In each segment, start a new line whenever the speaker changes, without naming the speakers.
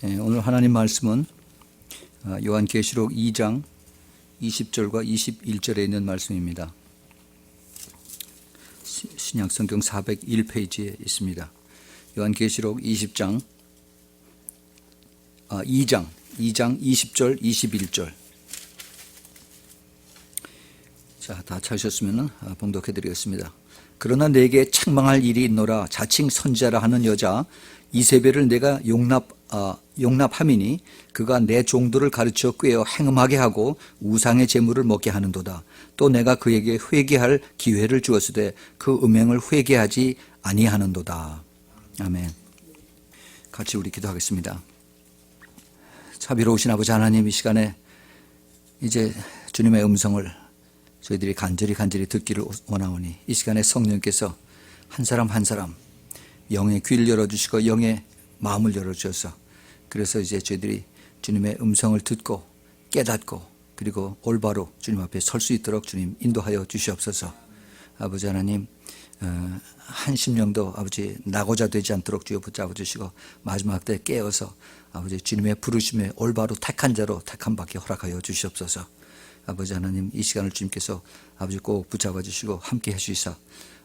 오늘 하나님 말씀은 요한계시록 2장 20절과 21절에 있는 말씀입니다. 신약성경 401페이지에 있습니다. 요한계시록 2장 20절 21절. 자, 다 찾으셨으면 봉독해 드리겠습니다. 그러나 내게 책망할 일이 있노라. 자칭 선지자라 하는 여자 이세벨을 내가 용납함이니 그가 내 종들을 가르쳐 꾀어 행음하게 하고 우상의 제물을 먹게 하는도다. 또 내가 그에게 회개할 기회를 주었으되 그 음행을 회개하지 아니하는도다. 아멘. 같이 우리 기도하겠습니다. 자비로우신 아버지 하나님, 이 시간에 이제 주님의 음성을 저희들이 간절히 듣기를 원하오니 이 시간에 성령께서 한 사람 한 사람 영의 귀를 열어주시고 영의 마음을 열어주셔서 그래서 이제 저희들이 주님의 음성을 듣고 깨닫고 그리고 올바로 주님 앞에 설 수 있도록 주님 인도하여 주시옵소서. 아버지 하나님, 한 심령도 아버지 나고자 되지 않도록 주여 붙잡아 주시고 마지막 때 깨어서 아버지 주님의 부르심에 올바로 택한 자로 택한 받게 허락하여 주시옵소서. 아버지 하나님, 이 시간을 주님께서 아버지 꼭 붙잡아 주시고 함께 해주시사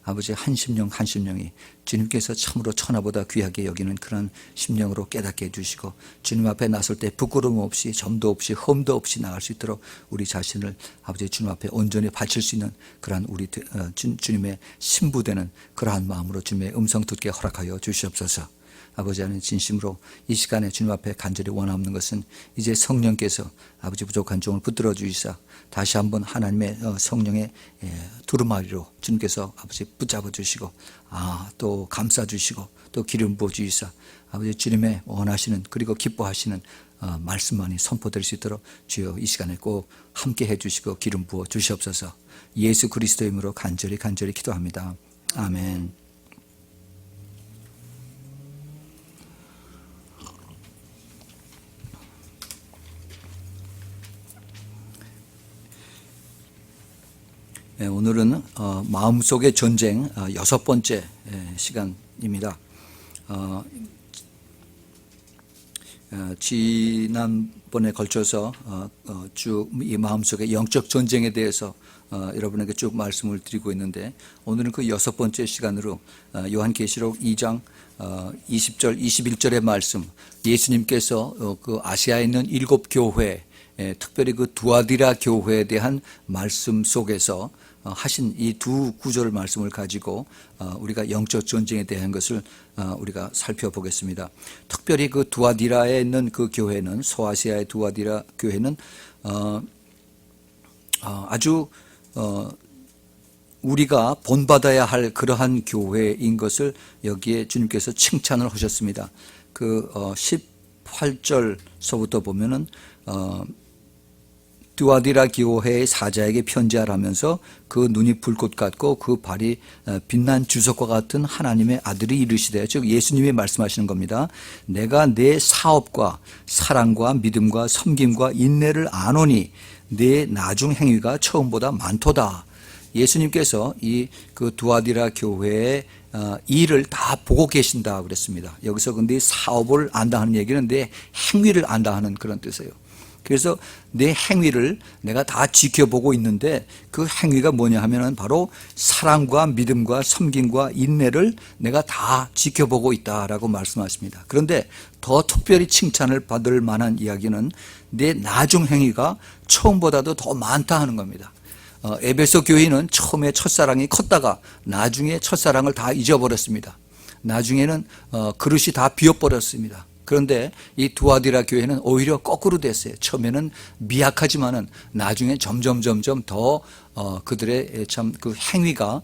아버지 한 심령이 주님께서 참으로 천하보다 귀하게 여기는 그런 심령으로 깨닫게 해주시고 주님 앞에 나설 때 부끄러움 없이 점도 없이 흠도 없이 나갈 수 있도록 우리 자신을 아버지 주님 앞에 온전히 바칠 수 있는 그러한 우리 주님의 신부되는 그러한 마음으로 주님의 음성 듣게 허락하여 주시옵소서. 아버지 하나님, 진심으로 이 시간에 주님 앞에 간절히 원하는 것은 이제 성령께서 아버지 부족한 종을 붙들어 주시사 다시 한번 하나님의 성령의 두루마리로 주님께서 아버지 붙잡아 주시고 또 감싸 주시고 또 기름 부어 주시사 아버지 주님의 원하시는 그리고 기뻐하시는 말씀만이 선포될 수 있도록 주여 이 시간에 꼭 함께 해 주시고 기름 부어 주시옵소서. 예수 그리스도의 이름으로 간절히 기도합니다. 아멘. 오늘은 마음속의 전쟁 6번째 시간입니다. 지난번에 걸쳐서 쭉 이 마음속의 영적 전쟁에 대해서 여러분에게 쭉 말씀을 드리고 있는데 오늘은 그 6번째 시간으로 요한계시록 2장 20절 21절의 말씀, 예수님께서 그 아시아에 있는 7교회 특별히 그 두아디라 교회에 대한 말씀 속에서 하신 이 두 구절 말씀을 가지고 우리가 영적 전쟁에 대한 것을 우리가 살펴보겠습니다. 특별히 그 두아디라에 있는 그 교회는, 소아시아의 두아디라 교회는 아주 우리가 본받아야 할 그러한 교회인 것을 여기에 주님께서 칭찬을 하셨습니다. 그 18절서부터 보면은 두아디라 교회의 사자에게 편지하라면서 그 눈이 불꽃 같고 그 발이 빛난 주석과 같은 하나님의 아들이 이르시되, 즉 예수님이 말씀하시는 겁니다. 내가 내 사업과 사랑과 믿음과 섬김과 인내를 아노니 내 나중 행위가 처음보다 많도다. 예수님께서 이 그 두아디라 교회의 일을 다 보고 계신다 그랬습니다. 여기서 근데 사업을 안다 하는 얘기는 내 행위를 안다 하는 그런 뜻이에요. 그래서 내 행위를 내가 다 지켜보고 있는데 그 행위가 뭐냐 하면은 바로 사랑과 믿음과 섬김과 인내를 내가 다 지켜보고 있다라고 말씀하십니다. 그런데 더 특별히 칭찬을 받을 만한 이야기는 내 나중 행위가 처음보다도 더 많다 하는 겁니다. 에베소 교회는 처음에 첫사랑이 컸다가 나중에 첫사랑을 다 잊어버렸습니다. 나중에는 그릇이 다 비어버렸습니다. 그런데 이 두아디라 교회는 오히려 거꾸로 됐어요. 처음에는 미약하지만은 나중에 점점 더 그들의 참 그 행위가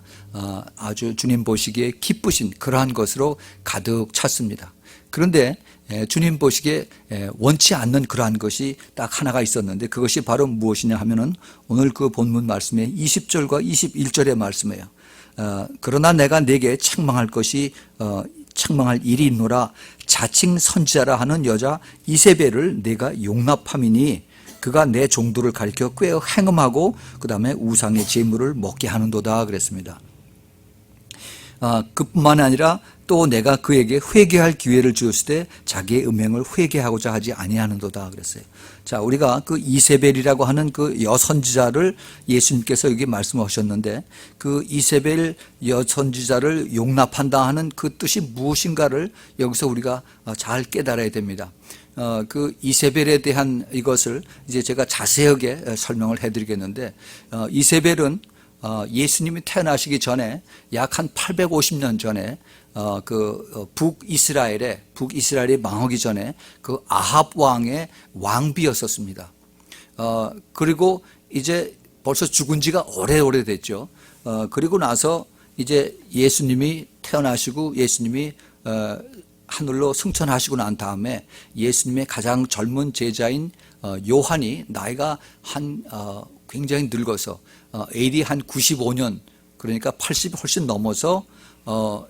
아주 주님 보시기에 기쁘신 그러한 것으로 가득 찼습니다. 그런데 주님 보시기에 원치 않는 그러한 것이 딱 하나가 있었는데 그것이 바로 무엇이냐 하면은 오늘 그 본문 말씀의 20절과 21절의 말씀이에요. 그러나 내가 내게 책망할 일이 있노라. 자칭 선지자라 하는 여자 이세벨을 내가 용납함이니 그가 내 종들을 가리켜 꾀어 행음하고 그 다음에 우상의 제물을 먹게 하는도다 그랬습니다. 그뿐만 아니라 또 내가 그에게 회개할 기회를 주었을 때 자기의 음행을 회개하고자 하지 아니하는도다 그랬어요. 자, 우리가 그 이세벨이라고 하는 그 여선지자를 예수님께서 여기 말씀하셨는데 그 이세벨 여선지자를 용납한다 하는 그 뜻이 무엇인가를 여기서 우리가 잘 깨달아야 됩니다. 그 이세벨에 대한 이것을 이제 제가 자세하게 설명을 해드리겠는데, 이세벨은 예수님이 태어나시기 전에 약 한 850년 전에 북이스라엘이 망하기 전에 그 아합 왕의 왕비였었습니다. 그리고 이제 벌써 죽은 지가 오래됐죠. 그리고 나서 이제 예수님이 태어나시고 예수님이 하늘로 승천하시고 난 다음에 예수님의 가장 젊은 제자인 요한이 나이가 굉장히 늙어서 AD 한 95년, 그러니까 80이 훨씬 넘어서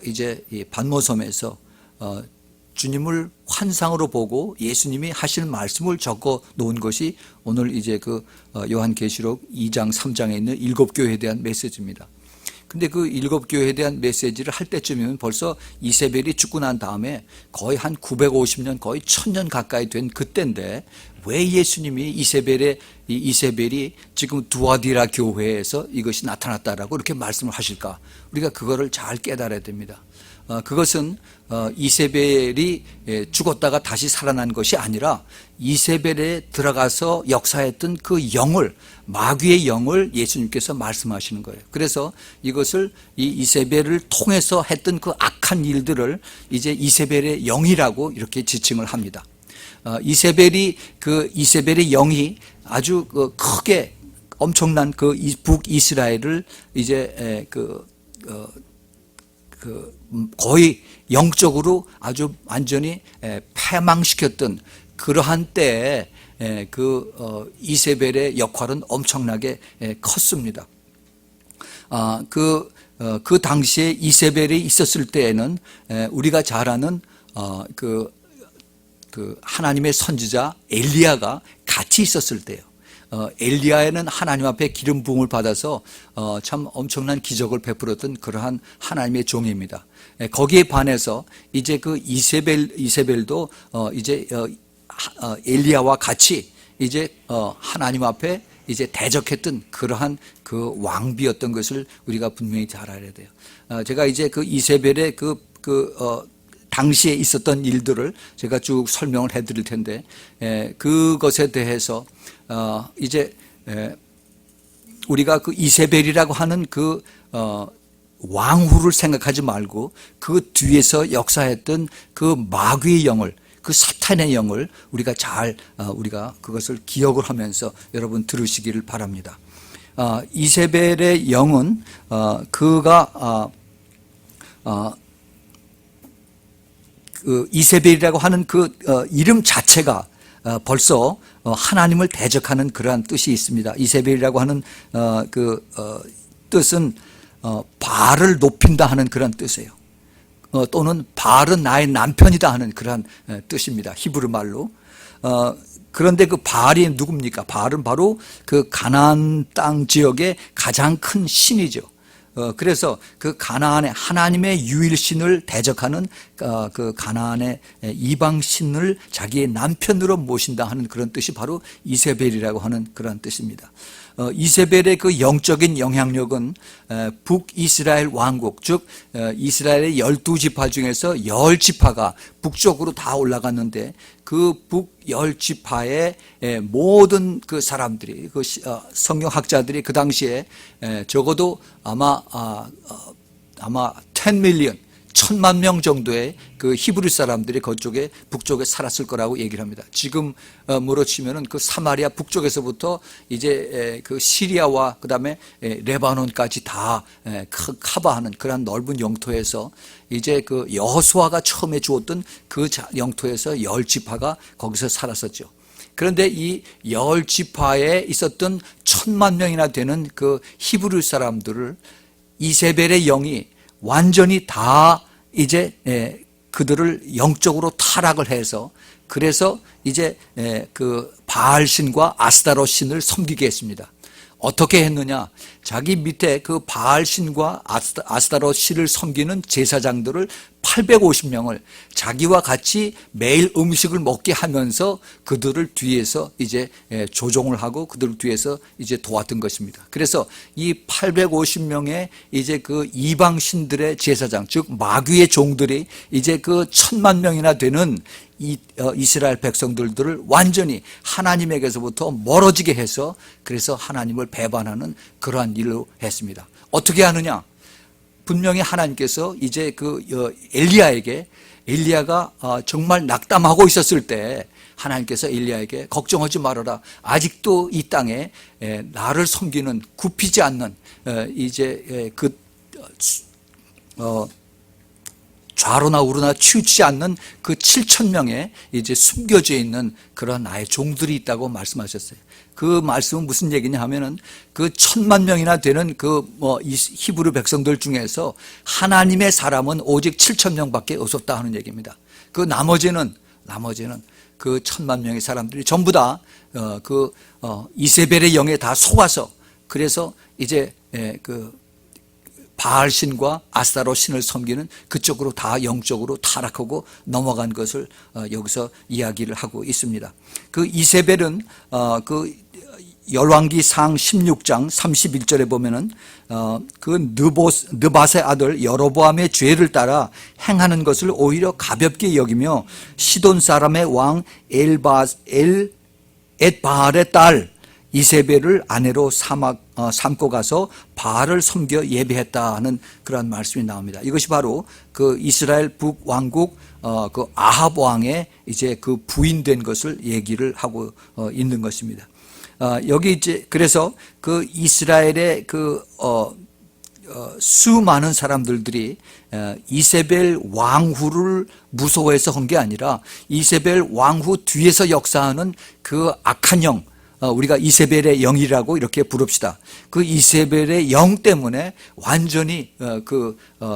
이제 이 반모섬에서 주님을 환상으로 보고 예수님이 하실 말씀을 적어 놓은 것이 오늘 이제 그 요한계시록 2장 3장에 있는 7교회에 대한 메시지입니다. 근데 그 7교회에 대한 메시지를 할 때쯤이면 벌써 이세벨이 죽고 난 다음에 거의 한 950년, 거의 1000년 가까이 된 그때인데 왜 예수님이 이세벨이 지금 두아디라 교회에서 이것이 나타났다라고 이렇게 말씀을 하실까? 우리가 그거를 잘 깨달아야 됩니다. 그것은 이세벨이 죽었다가 다시 살아난 것이 아니라 이세벨에 들어가서 역사했던 그 영을, 마귀의 영을 예수님께서 말씀하시는 거예요. 그래서 이것을 이 이세벨을 통해서 했던 그 악한 일들을 이제 이세벨의 영이라고 이렇게 지칭을 합니다. 이세벨의 영이 아주 크게 엄청난 그 북이스라엘을 이제 거의 영적으로 아주 완전히 패망시켰던 그러한 때에 이세벨의 역할은 엄청나게 컸습니다. 그 당시에 이세벨이 있었을 때에는 우리가 잘 아는 그 하나님의 선지자 엘리야가 같이 있었을 때요. 엘리야에는 하나님 앞에 기름 부음을 받아서 참 엄청난 기적을 베풀었던 그러한 하나님의 종입니다. 거기에 반해서 이제 그 이세벨도 이제 엘리야와 같이 이제 하나님 앞에 이제 대적했던 그러한 그 왕비였던 것을 우리가 분명히 잘 알아야 돼요. 제가 이제 그 이세벨의 당시에 있었던 일들을 제가 쭉 설명을 해드릴 텐데, 그것에 대해서 이제 우리가 그 이세벨이라고 하는 그 왕후를 생각하지 말고 그 뒤에서 역사했던 그 마귀의 영을, 그 사탄의 영을 우리가 우리가 그것을 기억을 하면서 여러분 들으시기를 바랍니다. 이세벨의 영은 이세벨이라고 하는 그 이름 자체가 벌써 하나님을 대적하는 그러한 뜻이 있습니다. 이세벨이라고 하는 뜻은 바알을 높인다 하는 그런 뜻이에요. 또는 바알은 나의 남편이다 하는 그러한 뜻입니다. 히브리 말로. 그런데 그 바알이 누굽니까? 바알은 바로 그 가나안 땅 지역의 가장 큰 신이죠. 그래서 그 가나안의 하나님의 유일신을 대적하는 그 가나안의 이방신을 자기의 남편으로 모신다 하는 그런 뜻이 바로 이세벨이라고 하는 그런 뜻입니다. 이세벨의 그 영적인 영향력은 북이스라엘 왕국, 즉 이스라엘의 12지파 중에서 10지파가 북쪽으로 다 올라갔는데 그 북10지파의 모든 그 사람들이, 그 성경학자들이 그 당시에 적어도 아마 10 밀리언, 1000만 명 정도의 그 히브리 사람들이 그쪽에 북쪽에 살았을 거라고 얘기를 합니다. 지금으로 치면은 그 사마리아 북쪽에서부터 이제 그 시리아와 그다음에 레바논까지 다 커버하는 그런 넓은 영토에서 이제 그 여호수아가 처음에 주었던 그 영토에서 10지파가 거기서 살았었죠. 그런데 이 10지파에 있었던 1000만 명이나 되는 그 히브리 사람들을 이세벨의 영이 완전히 다 이제 그들을 영적으로 타락을 해서, 그래서 이제 그 바알 신과 아스타롯 신을 섬기게 했습니다. 어떻게 했느냐? 자기 밑에 그 바알 신과 아스타롯 신을 섬기는 제사장들을 850명을 자기와 같이 매일 음식을 먹게 하면서 그들을 뒤에서 이제 조종을 하고 그들을 뒤에서 이제 도왔던 것입니다. 그래서 이 850명의 이제 그 이방 신들의 제사장, 즉 마귀의 종들이 이제 그 1000만 명이나 되는 이스라엘 백성들을 완전히 하나님에게서부터 멀어지게 해서 그래서 하나님을 배반하는 그러한 일로 했습니다. 어떻게 하느냐? 분명히 하나님께서 이제 그 엘리야가 정말 낙담하고 있었을 때 하나님께서 엘리야에게 걱정하지 말아라. 아직도 이 땅에 나를 섬기는 굽히지 않는 이제 좌로나 우로나 치우치지 않는 그 7,000명의 이제 숨겨져 있는 그런 나의 종들이 있다고 말씀하셨어요. 그 말씀은 무슨 얘기냐 하면은 그 1000만 명이나 되는 이 히브리 백성들 중에서 하나님의 사람은 오직 7,000명밖에 없었다 하는 얘기입니다. 그 나머지는 그 1000만 명의 사람들이 전부 다 이세벨의 영에 다 속아서 그래서 이제 바알 신과 아스타롯 신을 섬기는 그쪽으로 다 영적으로 타락하고 넘어간 것을 여기서 이야기를 하고 있습니다. 그 이세벨은 그 열왕기상 16장 31절에 보면은 그 느밧의 아들 여로보암의 죄를 따라 행하는 것을 오히려 가볍게 여기며 시돈 사람의 왕 엣바알의 딸 이세벨을 아내로 삼고 가서 바알을 섬겨 예배했다는 그런 말씀이 나옵니다. 이것이 바로 그 이스라엘 북왕국 그 아합 왕의 이제 그 부인된 것을 얘기를 하고 있는 것입니다. 여기 이제 그래서 그 이스라엘의 수많은 사람들이 이세벨 왕후를 무서워해서 한 게 아니라 이세벨 왕후 뒤에서 역사하는 그 악한 영, 우리가 이세벨의 영이라고 이렇게 부릅시다. 그 이세벨의 영 때문에 완전히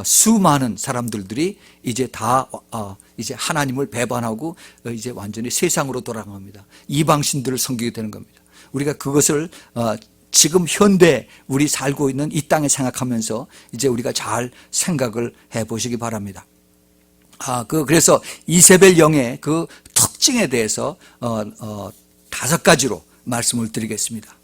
수많은 사람들이 이제 다 이제 하나님을 배반하고 이제 완전히 세상으로 돌아갑니다. 이방 신들을 섬기게 되는 겁니다. 우리가 그것을 지금 현대 우리 살고 있는 이 땅에 생각하면서 이제 우리가 잘 생각을 해보시기 바랍니다. 그래서 이세벨 영의 그 특징에 대해서 5가지로 말씀을 드리겠습니다.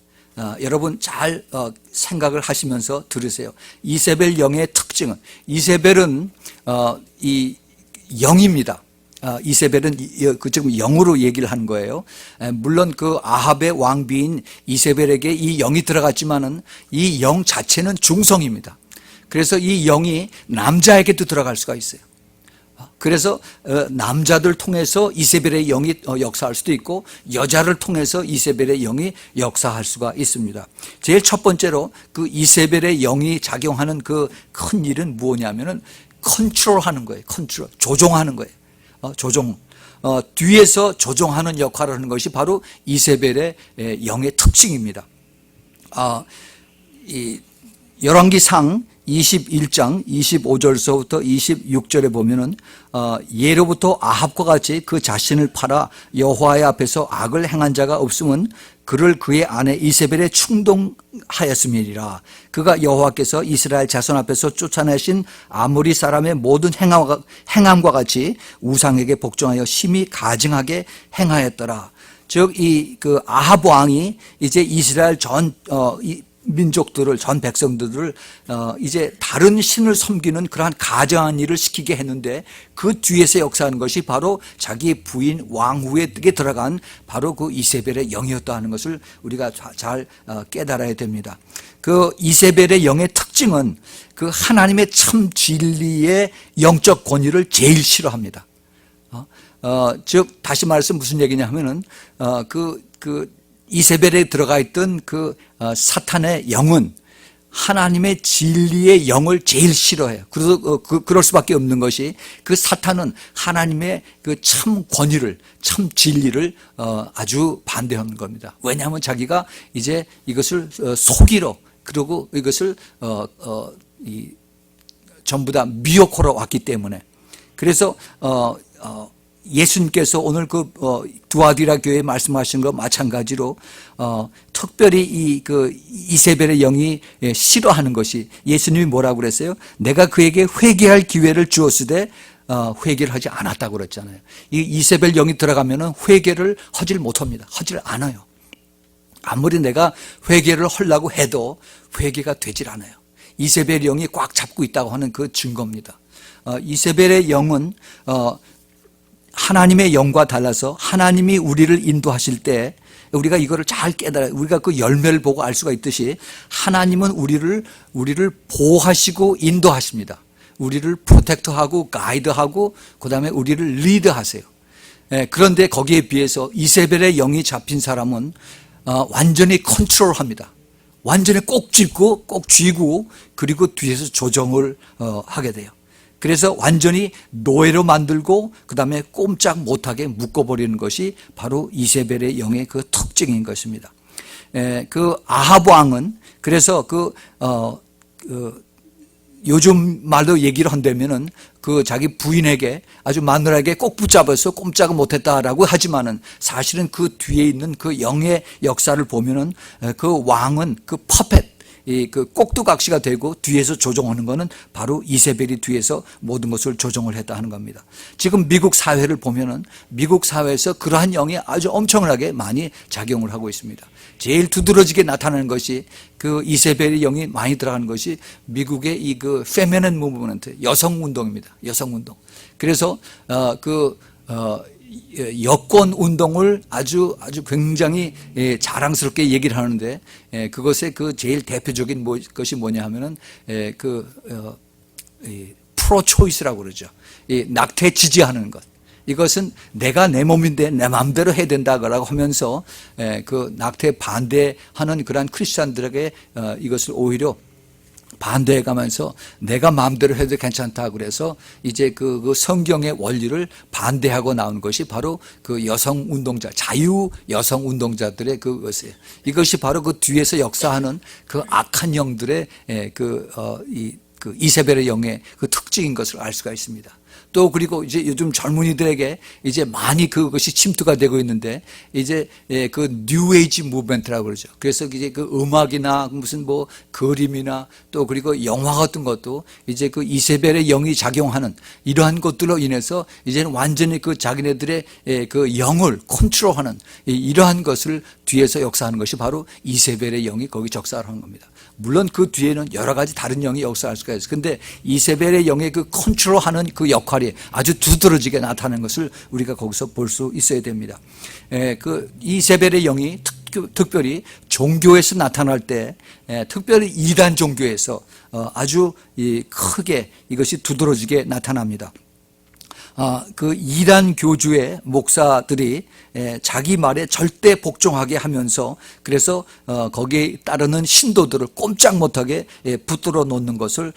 여러분 잘 생각을 하시면서 들으세요. 이세벨 영의 특징은 이세벨은 이 영입니다. 이세벨은 지금 영으로 얘기를 하는 거예요. 물론 그 아합의 왕비인 이세벨에게 이 영이 들어갔지만은 이 영 자체는 중성입니다. 그래서 이 영이 남자에게도 들어갈 수가 있어요. 그래서 남자들 통해서 이세벨의 영이 역사할 수도 있고 여자를 통해서 이세벨의 영이 역사할 수가 있습니다. 제일 첫 번째로 그 이세벨의 영이 작용하는 그 큰 일은 무엇이냐면은 컨트롤하는 거예요. 컨트롤, 조종하는 거예요. 조종. 뒤에서 조종하는 역할을 하는 것이 바로 이세벨의 영의 특징입니다. 이 열왕기상 21장 25절서부터 26절에 보면은 예로부터 아합과 같이 그 자신을 팔아 여호와의 앞에서 악을 행한 자가 없으면 그를 그의 아내 이세벨에 충동하였음이니라. 그가 여호와께서 이스라엘 자손 앞에서 쫓아내신 아모리 사람의 모든 행함과 같이 우상에게 복종하여 심히 가증하게 행하였더라. 즉 이 그 아합 왕이 이제 이스라엘 전 민족들을 전 백성들을 이제 다른 신을 섬기는 그러한 가증한 일을 시키게 했는데 그 뒤에서 역사하는 것이 바로 자기 부인 왕후에게 들어간 바로 그 이세벨의 영이었다 하는 것을 우리가 잘 깨달아야 됩니다. 그 이세벨의 영의 특징은 그 하나님의 참 진리의 영적 권위를 제일 싫어합니다. 즉 다시 말해서 무슨 얘기냐 하면은 이세벨에 들어가 있던 그 사탄의 영은 하나님의 진리의 영을 제일 싫어해요. 그래서 그럴 수밖에 없는 것이 그 사탄은 하나님의 그 참 권위를, 참 진리를 아주 반대하는 겁니다. 왜냐하면 자기가 이제 이것을 속이러 그리고 이것을 전부 다 미혹하러 왔기 때문에. 그래서 예수님께서 오늘 그 두아디라 교회에 말씀하신 것 마찬가지로 특별히 이세벨의 영이 싫어하는 것이, 예수님이 뭐라고 그랬어요? 내가 그에게 회개할 기회를 주었으되 회개를 하지 않았다고 그랬잖아요. 이 이세벨 영이 들어가면은 회개를 하질 못합니다. 하질 않아요. 아무리 내가 회개를 하려고 해도 회개가 되질 않아요. 이세벨 영이 꽉 잡고 있다고 하는 그 증거입니다. 이세벨의 영은 하나님의 영과 달라서 하나님이 우리를 인도하실 때 우리가 이거를 잘 깨달아, 우리가 그 열매를 보고 알 수가 있듯이 하나님은 우리를 보호하시고 인도하십니다. 우리를 프로텍트하고 가이드하고 그다음에 우리를 리드하세요. 그런데 거기에 비해서 이세벨의 영이 잡힌 사람은 완전히 컨트롤합니다. 완전히 꼭 쥐고 그리고 뒤에서 조정을 하게 돼요. 그래서 완전히 노예로 만들고 그다음에 꼼짝 못하게 묶어버리는 것이 바로 이세벨의 영의 그 특징인 것입니다. 그 아합 왕은 그래서 요즘 말로 얘기를 한다면은 그 자기 부인에게 아주 마누라에게 꼭 붙잡아서 꼼짝을 못했다라고 하지만은 사실은 그 뒤에 있는 그 영의 역사를 보면은 그 왕은 그 퍼펫, 그 꼭두각시가 되고 뒤에서 조종하는 것은 바로 이세벨이 뒤에서 모든 것을 조종을 했다 하는 겁니다. 지금 미국 사회를 보면은 미국 사회에서 그러한 영이 아주 엄청나게 많이 작용을 하고 있습니다. 제일 두드러지게 나타나는 것이 그 이세벨의 영이 많이 들어가는 것이 미국의 이 그 페미닌 무브먼트, 여성 운동입니다. 여성 운동. 그래서 여권 운동을 아주 굉장히 자랑스럽게 얘기를 하는데, 그것의 그 제일 대표적인 것이 뭐냐 하면은 프로 초이스라고 그러죠. 낙태 지지하는 것. 이것은 내가 내 몸인데 내 마음대로 해야 된다고 하면서 그 낙태 반대하는 그러한 크리스찬들에게 이것을 오히려 반대해 가면서 내가 마음대로 해도 괜찮다 그래서 이제 그 성경의 원리를 반대하고 나온 것이 바로 그 여성 운동자, 자유 여성 운동자들의 그것이에요. 이것이 바로 그 뒤에서 역사하는 그 악한 영들의 그 이세벨의 영의 그 특징인 것을 알 수가 있습니다. 또 그리고 이제 요즘 젊은이들에게 이제 많이 그것이 침투가 되고 있는데, 이제 그 뉴에이지 무브먼트라고 그러죠. 그래서 이제 그 음악이나 무슨 뭐 그림이나 또 그리고 영화 같은 것도 이제 그 이세벨의 영이 작용하는 이러한 것들로 인해서 이제는 완전히 그 자기네들의 그 영을 컨트롤하는 이러한 것을 뒤에서 역사하는 것이 바로 이세벨의 영이 거기 적사를 하는 겁니다. 물론 그 뒤에는 여러 가지 다른 영이 역사할 수가 있어요. 근데 이세벨의 영의 그 컨트롤하는 그 역할이 아주 두드러지게 나타나는 것을 우리가 거기서 볼 수 있어야 됩니다. 그 이세벨의 영이 특별히 종교에서 나타날 때, 특별히 이단 종교에서 아주 크게 이것이 두드러지게 나타납니다. 그 이단 교주의 목사들이 자기 말에 절대 복종하게 하면서, 그래서 거기에 따르는 신도들을 꼼짝 못하게 붙들어 놓는 것을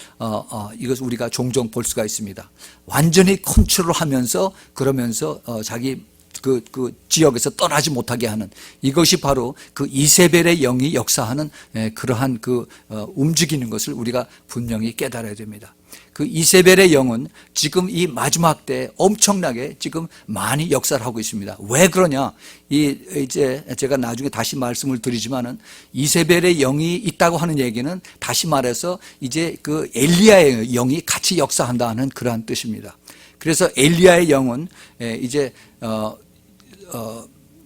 이것을 우리가 종종 볼 수가 있습니다. 완전히 컨트롤하면서 그러면서 자기 그 지역에서 떠나지 못하게 하는, 이것이 바로 그 이세벨의 영이 역사하는 그러한 그 움직이는 것을 우리가 분명히 깨달아야 됩니다. 그 이세벨의 영은 지금 이 마지막 때 엄청나게 지금 많이 역사를 하고 있습니다. 왜 그러냐? 이제 제가 나중에 다시 말씀을 드리지만은 이세벨의 영이 있다고 하는 얘기는 다시 말해서 이제 그 엘리야의 영이 같이 역사한다는 그러한 뜻입니다. 그래서 엘리야의 영은 이제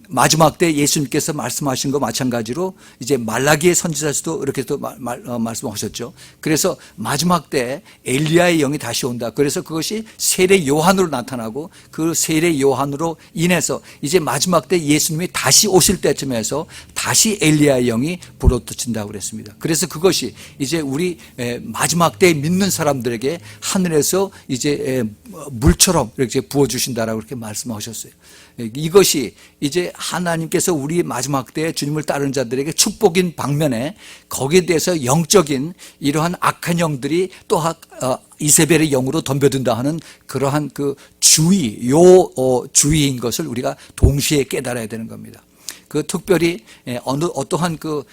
마지막 때 예수님께서 말씀하신 것 마찬가지로 이제 말라기의 선지자에서도 이렇게 또 말씀하셨죠. 그래서 마지막 때 엘리야의 영이 다시 온다. 그래서 그것이 세례 요한으로 나타나고 그 세례 요한으로 인해서 이제 마지막 때 예수님이 다시 오실 때쯤에서 다시 엘리야의 영이 불어닥친다고 그랬습니다. 그래서 그것이 이제 우리 마지막 때 믿는 사람들에게 하늘에서 이제 물처럼 이렇게 부어주신다라고 그렇게 말씀하셨어요. 이것이 이제 하나님께서 우리 마지막 때에 주님을 따르는 자들에게 축복인 방면에 거기에 대해서 영적인 이러한 악한 영들이 또 이세벨의 영으로 덤벼든다 하는 그러한 그 주의인 것을 우리가 동시에 깨달아야 되는 겁니다. 그 특별히 어떠한 그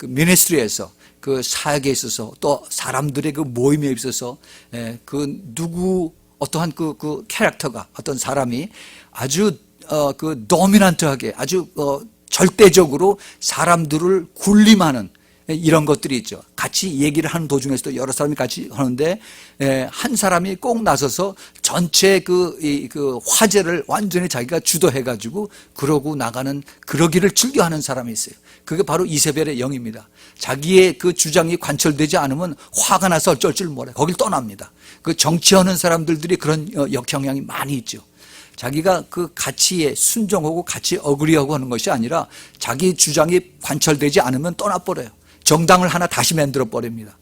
미니스트리에서 그 사역에 있어서 또 사람들의 그 모임에 있어서 그 누구 어떠한 그 캐릭터가 어떤 사람이 아주 그 도미넌트하게 아주 절대적으로 사람들을 군림하는 이런 것들이 있죠. 같이 얘기를 하는 도중에서도 여러 사람이 같이 하는데 한 사람이 꼭 나서서 전체 그 화제를 완전히 자기가 주도해가지고 그러고 나가는 그러기를 즐겨하는 사람이 있어요. 그게 바로 이세벨의 영입니다. 자기의 그 주장이 관철되지 않으면 화가 나서 어쩔 줄 몰라요. 거길 떠납니다. 그 정치하는 사람들이 그런 역경향이 많이 있죠. 자기가 그 가치에 순종하고 같이 어그리하고 하는 것이 아니라 자기 주장이 관철되지 않으면 떠나버려요. 정당을 하나 다시 만들어 버립니다.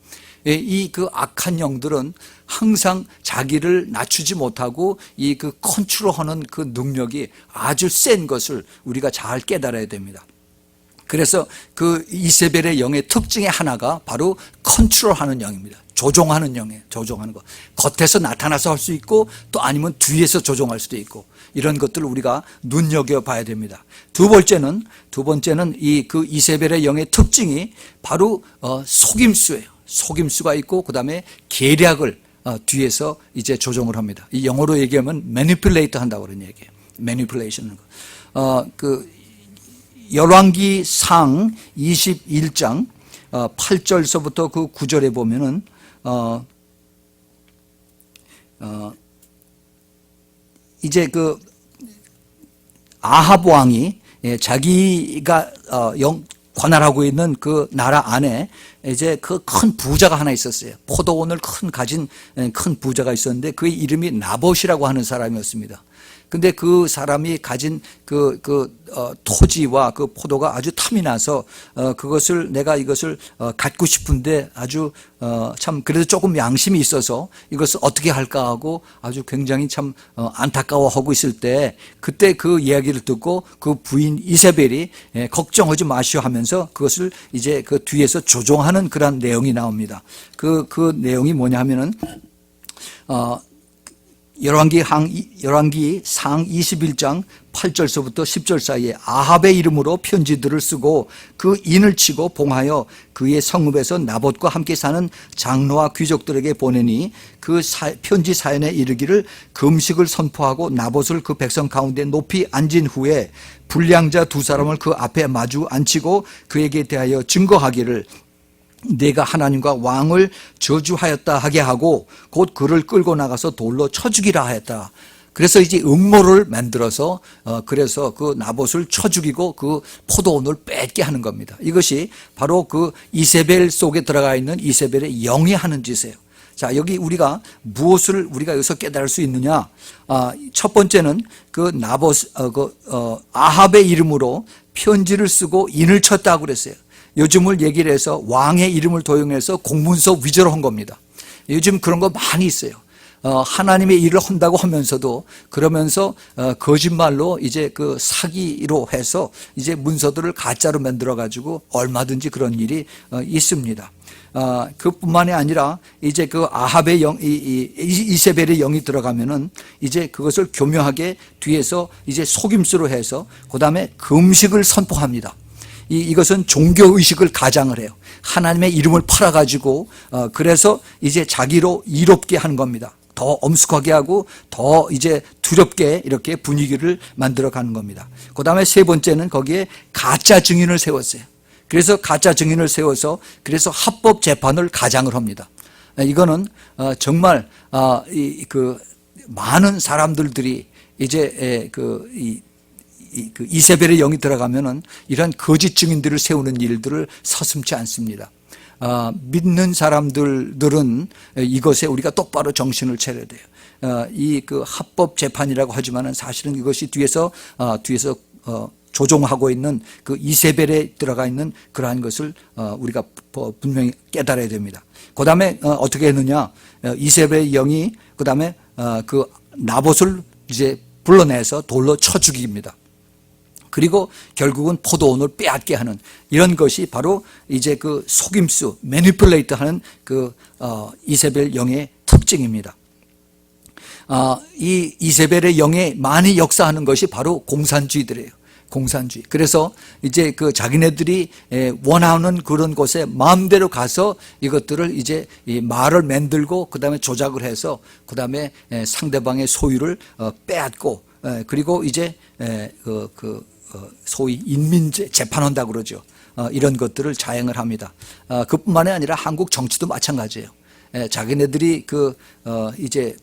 이 그 악한 영들은 항상 자기를 낮추지 못하고 이 그 컨트롤하는 그 능력이 아주 센 것을 우리가 잘 깨달아야 됩니다. 그래서 그 이세벨의 영의 특징의 하나가 바로 컨트롤하는 영입니다. 조종하는 영이에요. 조종하는 거. 겉에서 나타나서 할 수 있고 또 아니면 뒤에서 조종할 수도 있고 이런 것들을 우리가 눈여겨봐야 됩니다. 두 번째는 이 그 이세벨의 영의 특징이 바로 속임수예요. 속임수가 있고 그 다음에 계략을 뒤에서 이제 조종을 합니다. 이 영어로 얘기하면 manipulate 한다고 그런 얘기예요. manipulation. 그 열왕기상 21장 8절서부터 그 9절에 보면은 이제 그 아합 왕이 자기가 관할하고 있는 그 나라 안에 이제 그 큰 부자가 하나 있었어요. 포도원을 가진 큰 부자가 있었는데 그의 이름이 나봇이라고 하는 사람이었습니다. 근데 그 사람이 가진 토지와 그 포도가 아주 탐이 나서 내가 이것을 갖고 싶은데 아주 참 그래도 조금 양심이 있어서 이것을 어떻게 할까 하고 아주 굉장히 참 안타까워하고 있을 때 그때 그 이야기를 듣고 그 부인 이세벨이 걱정하지 마시오 하면서 그것을 이제 그 뒤에서 조종하는 그런 내용이 나옵니다. 그 내용이 뭐냐 하면은 열왕기상 21장 8절서부터 10절 사이에 아합의 이름으로 편지들을 쓰고 그 인을 치고 봉하여 그의 성읍에서 나봇과 함께 사는 장로와 귀족들에게 보내니 그 편지 사연에 이르기를 금식을 선포하고 나봇을 그 백성 가운데 높이 앉은 후에 불량자 두 사람을 그 앞에 마주 앉히고 그에게 대하여 증거하기를 내가 하나님과 왕을 저주하였다 하게 하고 곧 그를 끌고 나가서 돌로 쳐 죽이라 하였다. 그래서 이제 음모를 만들어서 그래서 그 나봇을 쳐 죽이고 그 포도원을 뺏게 하는 겁니다. 이것이 바로 그 이세벨 속에 들어가 있는 이세벨의 영이 하는 짓이에요. 자, 여기 우리가 무엇을 우리가 여기서 깨달을 수 있느냐? 첫 번째는 그 나봇 아합의 이름으로 편지를 쓰고 인을 쳤다고 그랬어요. 요즘을 얘기를 해서 왕의 이름을 도용해서 공문서 위조를 한 겁니다. 요즘 그런 거 많이 있어요. 하나님의 일을 한다고 하면서도 그러면서 거짓말로 이제 그 사기로 해서 이제 문서들을 가짜로 만들어 가지고 얼마든지 그런 일이 있습니다. 그뿐만이 아니라 이제 그 아합의 영, 이세벨의 영이 들어가면은 이제 그것을 교묘하게 뒤에서 이제 속임수로 해서 그 다음에 금식을 선포합니다. 이것은 종교의식을 가장을 해요. 하나님의 이름을 팔아가지고 그래서 이제 자기로 이롭게 하는 겁니다. 더 엄숙하게 하고 더 이제 두렵게 이렇게 분위기를 만들어 가는 겁니다. 그 다음에 세 번째는 거기에 가짜 증인을 세웠어요. 그래서 가짜 증인을 세워서 그래서 합법 재판을 가장을 합니다. 이거는 정말 그 많은 사람들이 이제 그 이세벨의 영이 들어가면은 이런 거짓 증인들을 세우는 일들을 서슴지 않습니다. 믿는 사람들은 이것에 우리가 똑바로 정신을 차려야 돼요. 이 그 합법 재판이라고 하지만은 사실은 이것이 뒤에서 조종하고 있는 그 이세벨에 들어가 있는 그러한 것을 우리가 분명히 깨달아야 됩니다. 그 다음에 어떻게 했느냐? 이세벨의 영이 그 다음에 그 나봇을 이제 불러내서 돌로 쳐 죽입니다. 그리고 결국은 포도원을 빼앗게 하는 이런 것이 바로 이제 그 속임수, 매니플레이트 하는 그 이세벨 영의 특징입니다. 이 이세벨의 영에 많이 역사하는 것이 바로 공산주의들이에요. 공산주의. 그래서 이제 그 자기네들이 원하는 그런 곳에 마음대로 가서 이것들을 이제 이 말을 만들고 그다음에 조작을 해서 그다음에 상대방의 소유를 빼앗고 그리고 이제 소위 인민재 재판한다고 그러죠. 이런 것들을 자행을 합니다. 그뿐만이 아니라 한국 정치도 마찬가지예요. 자기네들이 이제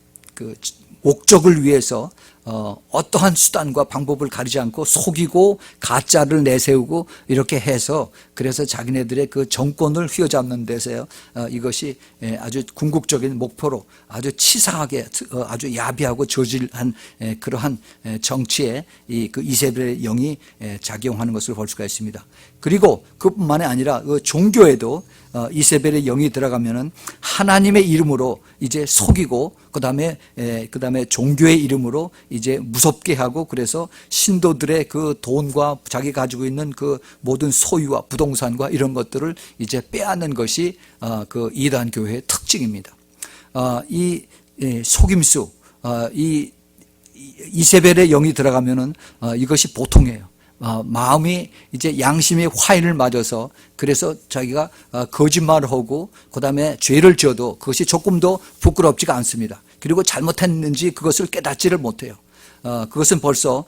목적을 위해서 어떠한 수단과 방법을 가리지 않고 속이고 가짜를 내세우고 이렇게 해서 그래서 자기네들의 그 정권을 휘어잡는 데서요 이것이 아주 궁극적인 목표로 아주 치사하게 아주 야비하고 저질한 그러한 정치에 그 이세벨의 영이 작용하는 것을 볼 수가 있습니다. 그리고 그뿐만이 아니라 그 종교에도 이세벨의 영이 들어가면은 하나님의 이름으로 이제 속이고 그다음에 종교의 이름으로 이제 무섭게 하고 그래서 신도들의 그 돈과 자기 가지고 있는 그 모든 소유와 부동산과 이런 것들을 이제 빼앗는 것이 그 이단 교회의 특징입니다. 이 속임수, 이 이세벨의 영이 들어가면은 이것이 보통이에요. 마음이 이제 양심의 화인을 맞아서 그래서 자기가 거짓말을 하고 그다음에 죄를 지어도 그것이 조금도 부끄럽지가 않습니다. 그리고 잘못했는지 그것을 깨닫지를 못해요. 그것은 벌써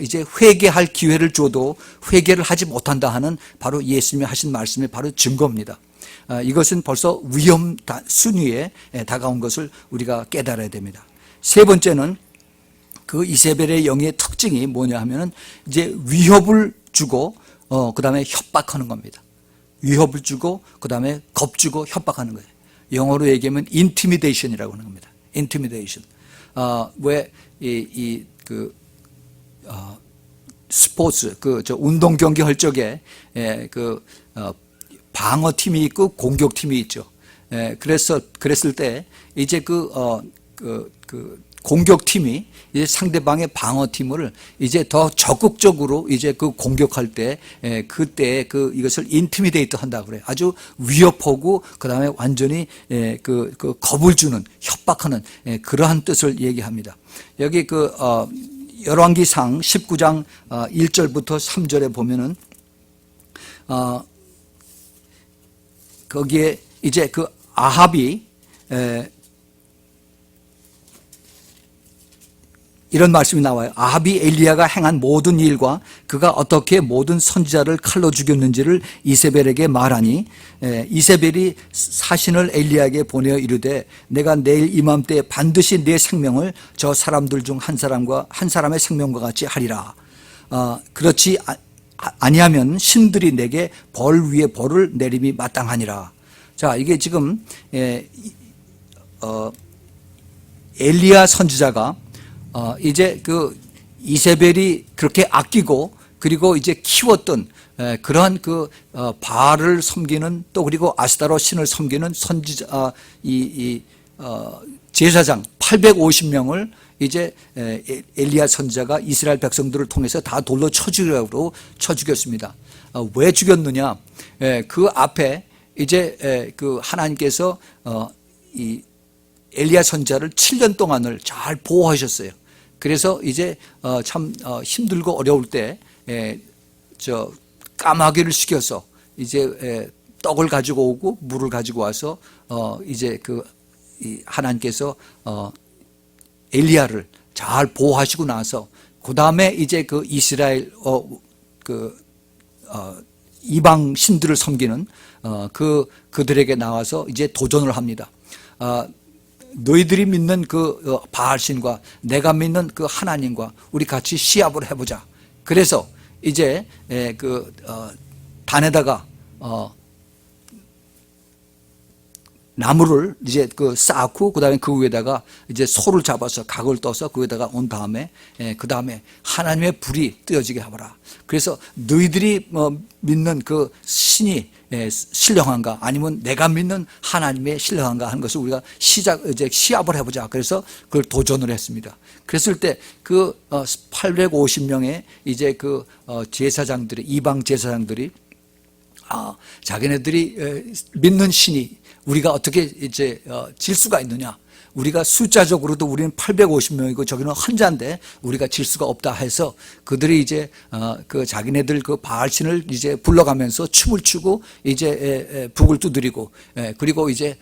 이제 회개할 기회를 줘도 회개를 하지 못한다 하는 바로 예수님이 하신 말씀의 바로 증거입니다. 이것은 벌써 위험 순위에 다가온 것을 우리가 깨달아야 됩니다. 세 번째는 그 이세벨의 영의 특징이 뭐냐 하면은 이제 위협을 주고 그다음에 협박하는 겁니다. 위협을 주고 그다음에 겁주고 협박하는 거예요. 영어로 얘기하면 intimidation이라고 하는 겁니다. intimidation. 왜 스포츠 저 운동 경기 할 적에 방어팀이 있고 공격팀이 있죠. 그랬을 때 이제 공격팀이 이제 상대방의 방어팀을 이제 더 적극적으로 이제 공격할 때 그때 이것을 인티미데이트 한다고 그래요. 아주 위협하고 그다음에 완전히 겁을 주는 협박하는 그러한 뜻을 얘기합니다. 여기 열왕기상 19장 1절부터 3절에 보면은 거기에 이제 아합이 이런 말씀이 나와요. 아합이 엘리야가 행한 모든 일과 그가 어떻게 모든 선지자를 칼로 죽였는지를 이세벨에게 말하니 이세벨이 사신을 엘리야에게 보내어 이르되 내가 내일 이맘때 반드시 내 생명을 저 사람들 중 한 사람의 생명과 같이 하리라. 그렇지 아니하면 신들이 내게 벌 위에 벌을 내림이 마땅하니라. 자, 이게 지금 엘리야 선지자가 이제 이세벨이 그렇게 아끼고 그리고 이제 키웠던 그러한 바알을 섬기는 또 그리고 아스타로 신을 섬기는 선지자 제사장 850명을 이제 엘리야 선지자가 이스라엘 백성들을 통해서 다 돌로 쳐 죽였습니다. 왜 죽였느냐? 그 앞에 이제 하나님께서 이 엘리야 선지자를 7년 동안을 잘 보호하셨어요. 그래서 이제 참 힘들고 어려울 때 까마귀를 시켜서 이제 떡을 가지고 오고 물을 가지고 와서 이제 하나님께서 엘리야를 잘 보호하시고 나서 그 다음에 이제 이스라엘 이방 신들을 섬기는 그들에게 나와서 이제 도전을 합니다. 너희들이 믿는 바알신과 내가 믿는 하나님과 우리 같이 시합을 해보자. 그래서 이제 단에다가 나무를 이제 쌓고 그다음에 그 위에다가 이제 소를 잡아서 각을 떠서 그 위에다가 온 다음에 그다음에 하나님의 불이 뜨어지게 하거라. 그래서 너희들이 믿는 신이 신령한가 아니면 내가 믿는 하나님의 신령한가 하는 것을 우리가 이제 시합을 해보자. 그래서 그걸 도전을 했습니다. 그랬을 때 850명의 이제 제사장들이 이방 제사장들이 자기네들이 믿는 신이 우리가 어떻게 이제 질 수가 있느냐? 우리가 숫자적으로도 우리는 850명이고 저기는 환자인데 우리가 질 수가 없다 해서 그들이 이제 그 자기네들 그 바알신을 이제 불러가면서 춤을 추고 이제 북을 두드리고 그리고 이제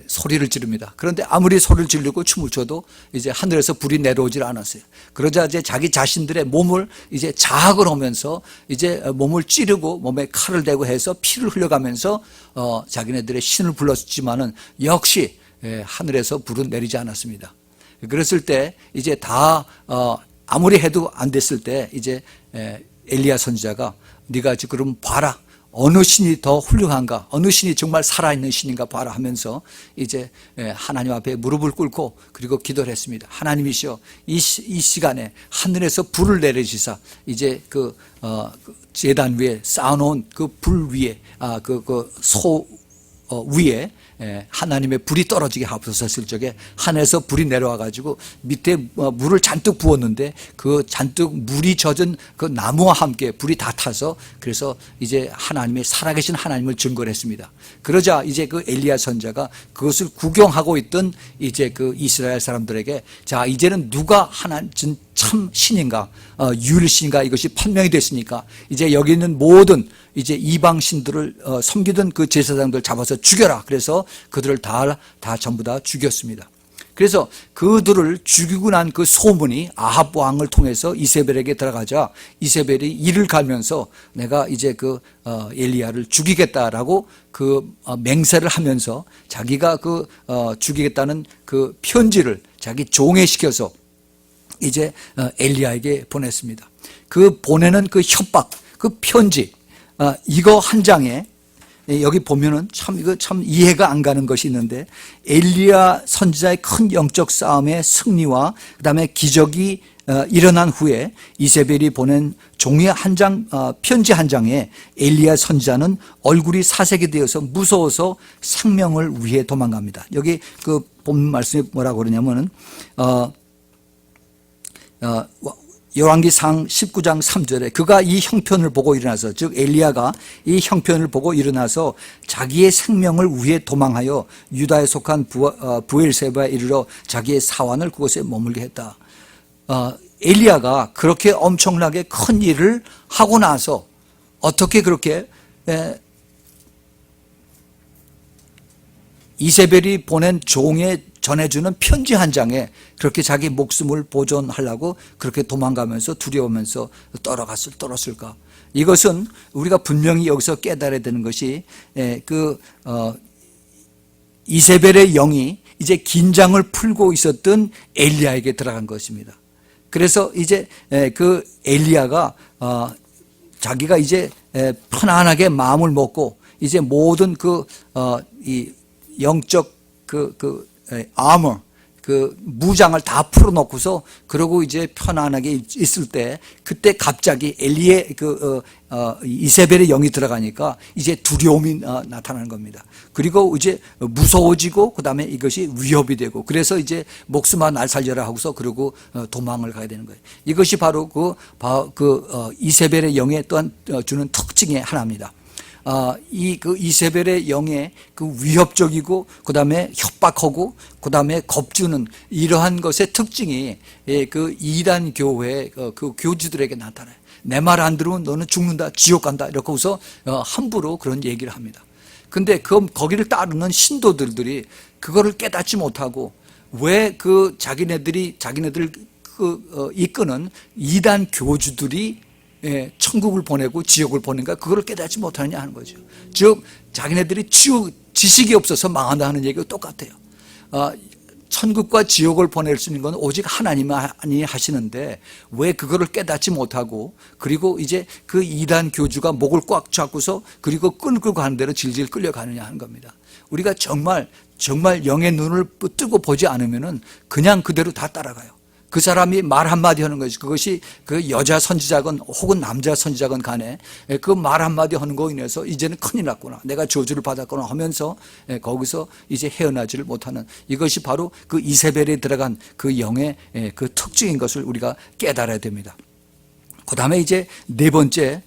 소리를 지릅니다. 그런데 아무리 소리를 지르고 춤을 춰도 이제 하늘에서 불이 내려오질 않았어요. 그러자 이제 자기 자신들의 몸을 이제 자학을 하면서 이제 몸을 찌르고 몸에 칼을 대고 해서 피를 흘려가면서 자기네들의 신을 불렀지만은 역시 하늘에서 불은 내리지 않았습니다. 그랬을 때 이제 다 아무리 해도 안 됐을 때 이제 엘리야 선지자가 네가 지금 봐라, 어느 신이 더 훌륭한가, 어느 신이 정말 살아있는 신인가 봐라 하면서 이제 하나님 앞에 무릎을 꿇고 그리고 기도를 했습니다. 하나님이시여, 이 시간에 하늘에서 불을 내리시사 이제 그 제단 위에 쌓아놓은 그 불 위에 위에 하나님의 불이 떨어지게 하옵소서 했을 적에 하늘에서 불이 내려와 가지고 밑에 물을 잔뜩 부었는데 그 잔뜩 물이 젖은 그 나무와 함께 불이 다 타서 그래서 이제 하나님의 살아계신 하나님을 증거를 했습니다. 그러자 이제 그 엘리야 선지자가 그것을 구경하고 있던 이제 그 이스라엘 사람들에게 자, 이제는 누가 하나님 참 신인가, 유일신인가 이것이 판명이 됐으니까 이제 여기 있는 모든 이제 이방 신들을 섬기던 그 제사장들 잡아서 죽여라. 그래서 그들을 다 전부 다 죽였습니다. 그래서 그들을 죽이고 난 그 소문이 아합 왕을 통해서 이세벨에게 들어가자 이세벨이 이를 갈면서 내가 이제 그 엘리야를 죽이겠다라고 그 맹세를 하면서 자기가 그 죽이겠다는 그 편지를 자기 종에 시켜서 이제 엘리야에게 보냈습니다. 그 보내는 그 협박, 그 편지, 이거 한 장에 여기 보면은 이거 참 이해가 안 가는 것이 있는데 엘리야 선지자의 큰 영적 싸움의 승리와 그다음에 기적이 일어난 후에 이세벨이 보낸 종이 한 장, 편지 한 장에 엘리야 선지자는 얼굴이 사색이 되어서 무서워서 생명을 위해 도망갑니다. 여기 그 본 말씀이 뭐라고 그러냐면은 열왕기상 19장 3절에 그가 이 형편을 보고 일어나서, 즉 엘리야가 이 형편을 보고 일어나서 자기의 생명을 위해 도망하여 유다에 속한 부엘세바에 이르러 자기의 사환을 그곳에 머물게 했다. 엘리야가 그렇게 엄청나게 큰 일을 하고 나서 어떻게 그렇게 이세벨이 보낸 종에 전해주는 편지 한 장에 그렇게 자기 목숨을 보존하려고 그렇게 도망가면서 두려우면서 떨었을까? 이것은 우리가 분명히 여기서 깨달아야 되는 것이 이세벨의 영이 이제 긴장을 풀고 있었던 엘리야에게 들어간 것입니다. 그래서 이제 그 엘리야가 자기가 이제 편안하게 마음을 먹고 이제 모든 이 영적 아머, 그 무장을 다 풀어놓고서 그러고 이제 편안하게 있을 때 그때 갑자기 이세벨의 영이 들어가니까 이제 두려움이 나타나는 겁니다. 그리고 이제 무서워지고 그다음에 이것이 위협이 되고 그래서 이제 목숨아 날 살려라 하고서 그러고 도망을 가야 되는 거예요. 이것이 바로 이세벨의 영에 또한 주는 특징의 하나입니다. 이세벨의 영의 그 위협적이고 그다음에 협박하고 그다음에 겁주는 이러한 것의 특징이 그 이단 교회 그 교주들에게 나타나요. 내 말 안 들으면 너는 죽는다, 지옥 간다 이렇게 해서 함부로 그런 얘기를 합니다. 근데 거기를 따르는 신도들이 그거를 깨닫지 못하고 왜 자기네들 이끄는 이단 교주들이 천국을 보내고 지옥을 보낸가 그걸 깨닫지 못하느냐 하는 거죠. 즉 자기네들이 지식이 없어서 망한다 하는 얘기가 똑같아요. 천국과 지옥을 보낼 수 있는 건 오직 하나님만이 하시는데 왜 그거를 깨닫지 못하고 그리고 이제 그 이단 교주가 목을 꽉 잡고서 그리고 끌고 가는 대로 질질 끌려가느냐 하는 겁니다. 우리가 정말 영의 눈을 뜨고 보지 않으면은 그냥 그대로 다 따라가요. 그 사람이 말 한마디 하는 것이 그것이 그 여자 선지자건 혹은 남자 선지자건 간에 그 말 한마디 하는 거로 인해서 이제는 큰일 났구나, 내가 저주를 받았구나 하면서 거기서 이제 헤어나지를 못하는 이것이 바로 그 이세벨에 들어간 그 영의 그 특징인 것을 우리가 깨달아야 됩니다. 그 다음에 이제 네 번째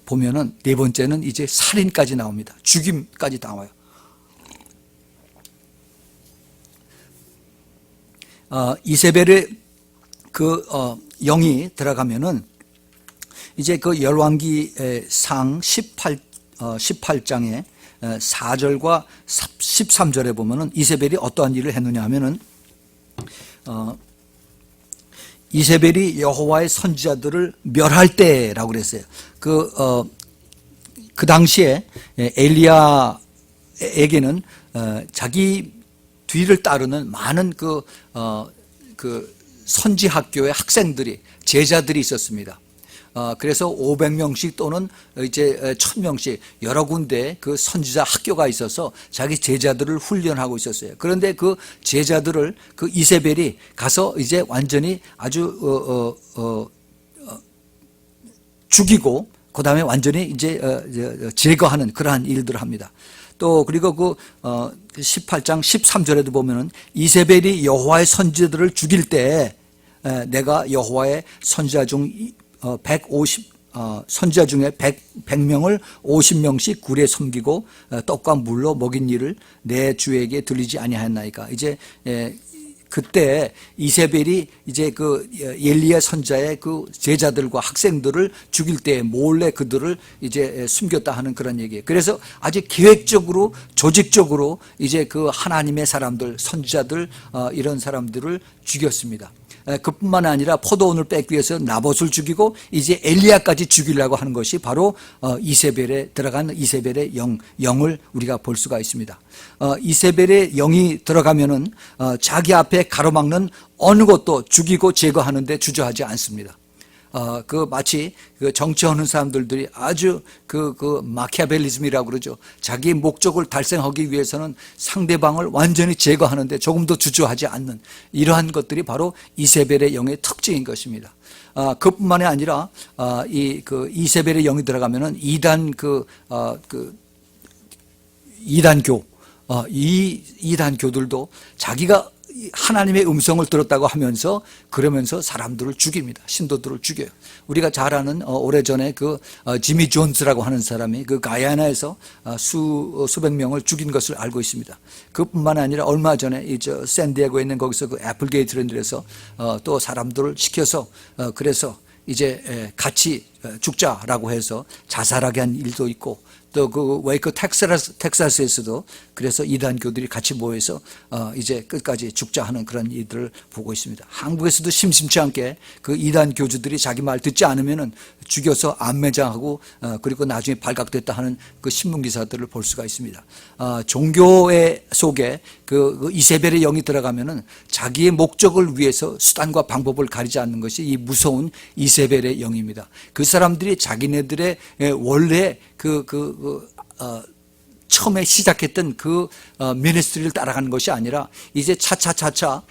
보면은 네 번째는 이제 살인까지 나옵니다. 죽임까지 나와요. 이세벨의 그 영이 들어가면은 이제 그 열왕기 상 18장에 4절과 13절에 보면은 이세벨이 어떠한 일을 했느냐 하면은 이세벨이 여호와의 선지자들을 멸할 때라고 그랬어요. 그 당시에 엘리야에게는 자기 뒤를 따르는 많은 그 선지 학교의 학생들이 제자들이 있었습니다. 그래서 500명씩 또는 이제 1000명씩 여러 군데 그 선지자 학교가 있어서 자기 제자들을 훈련하고 있었어요. 그런데 그 제자들을 그 이세벨이 가서 이제 완전히 아주 죽이고 그 다음에 완전히 이제 제거하는 그러한 일들을 합니다. 또 그리고 그 18장 13절에도 보면은 이세벨이 여호와의 선지자들을 죽일 때 내가 여호와의 선지자 중 150 선지자 중에 100명을 50명씩 굴에 섬기고 떡과 물로 먹인 일을 내 주에게 들리지 아니하였나이까. 이제 그때 이세벨이 이제 그 엘리야 선지자의 그 제자들과 학생들을 죽일 때 몰래 그들을 이제 숨겼다 하는 그런 얘기예요. 그래서 아주 계획적으로 조직적으로 이제 그 하나님의 사람들 선지자들 이런 사람들을 죽였습니다. 그뿐만 아니라 포도원을 뺏기 위해서 나봇을 죽이고 이제 엘리야까지 죽이려고 하는 것이 바로 이세벨에 들어간 이세벨의 영을 우리가 볼 수가 있습니다. 이세벨의 영이 들어가면은 자기 앞에 가로막는 어느 것도 죽이고 제거하는데 주저하지 않습니다. 그 마치 그 정치하는 사람들이 아주 그 마키아벨리즘이라고 그러죠. 자기 목적을 달성하기 위해서는 상대방을 완전히 제거하는데 조금도 주저하지 않는 이러한 것들이 바로 이세벨의 영의 특징인 것입니다. 그뿐만이 아니라 그 이세벨의 영이 들어가면은 이단교 이단교들도 자기가 하나님의 음성을 들었다고 하면서 그러면서 사람들을 죽입니다. 신도들을 죽여요. 우리가 잘 아는 오래전에 그 지미 존스라고 하는 사람이 그 가야나에서 수백 명을 죽인 것을 알고 있습니다. 그뿐만 아니라 얼마 전에 샌디에고에 있는 거기서 그 애플게이트랜드에서 또 사람들을 시켜서 그래서 이제 같이 죽자라고 해서 자살하게 한 일도 있고 또 그 웨이크 텍사스에서도 그래서 이단교들이 같이 모여서 이제 끝까지 죽자 하는 그런 일들을 보고 있습니다. 한국에서도 심심치 않게 그 이단교주들이 자기 말 듣지 않으면은 죽여서 암매장하고 그리고 나중에 발각됐다 하는 그 신문 기사들을 볼 수가 있습니다. 종교의 속에 그 이세벨의 영이 들어가면은 자기의 목적을 위해서 수단과 방법을 가리지 않는 것이 이 무서운 이세벨의 영입니다. 그 사람들이 자기네들의 원래 처음에 시작했던 그 미니스트리를 따라가는 것이 아니라 이제 차차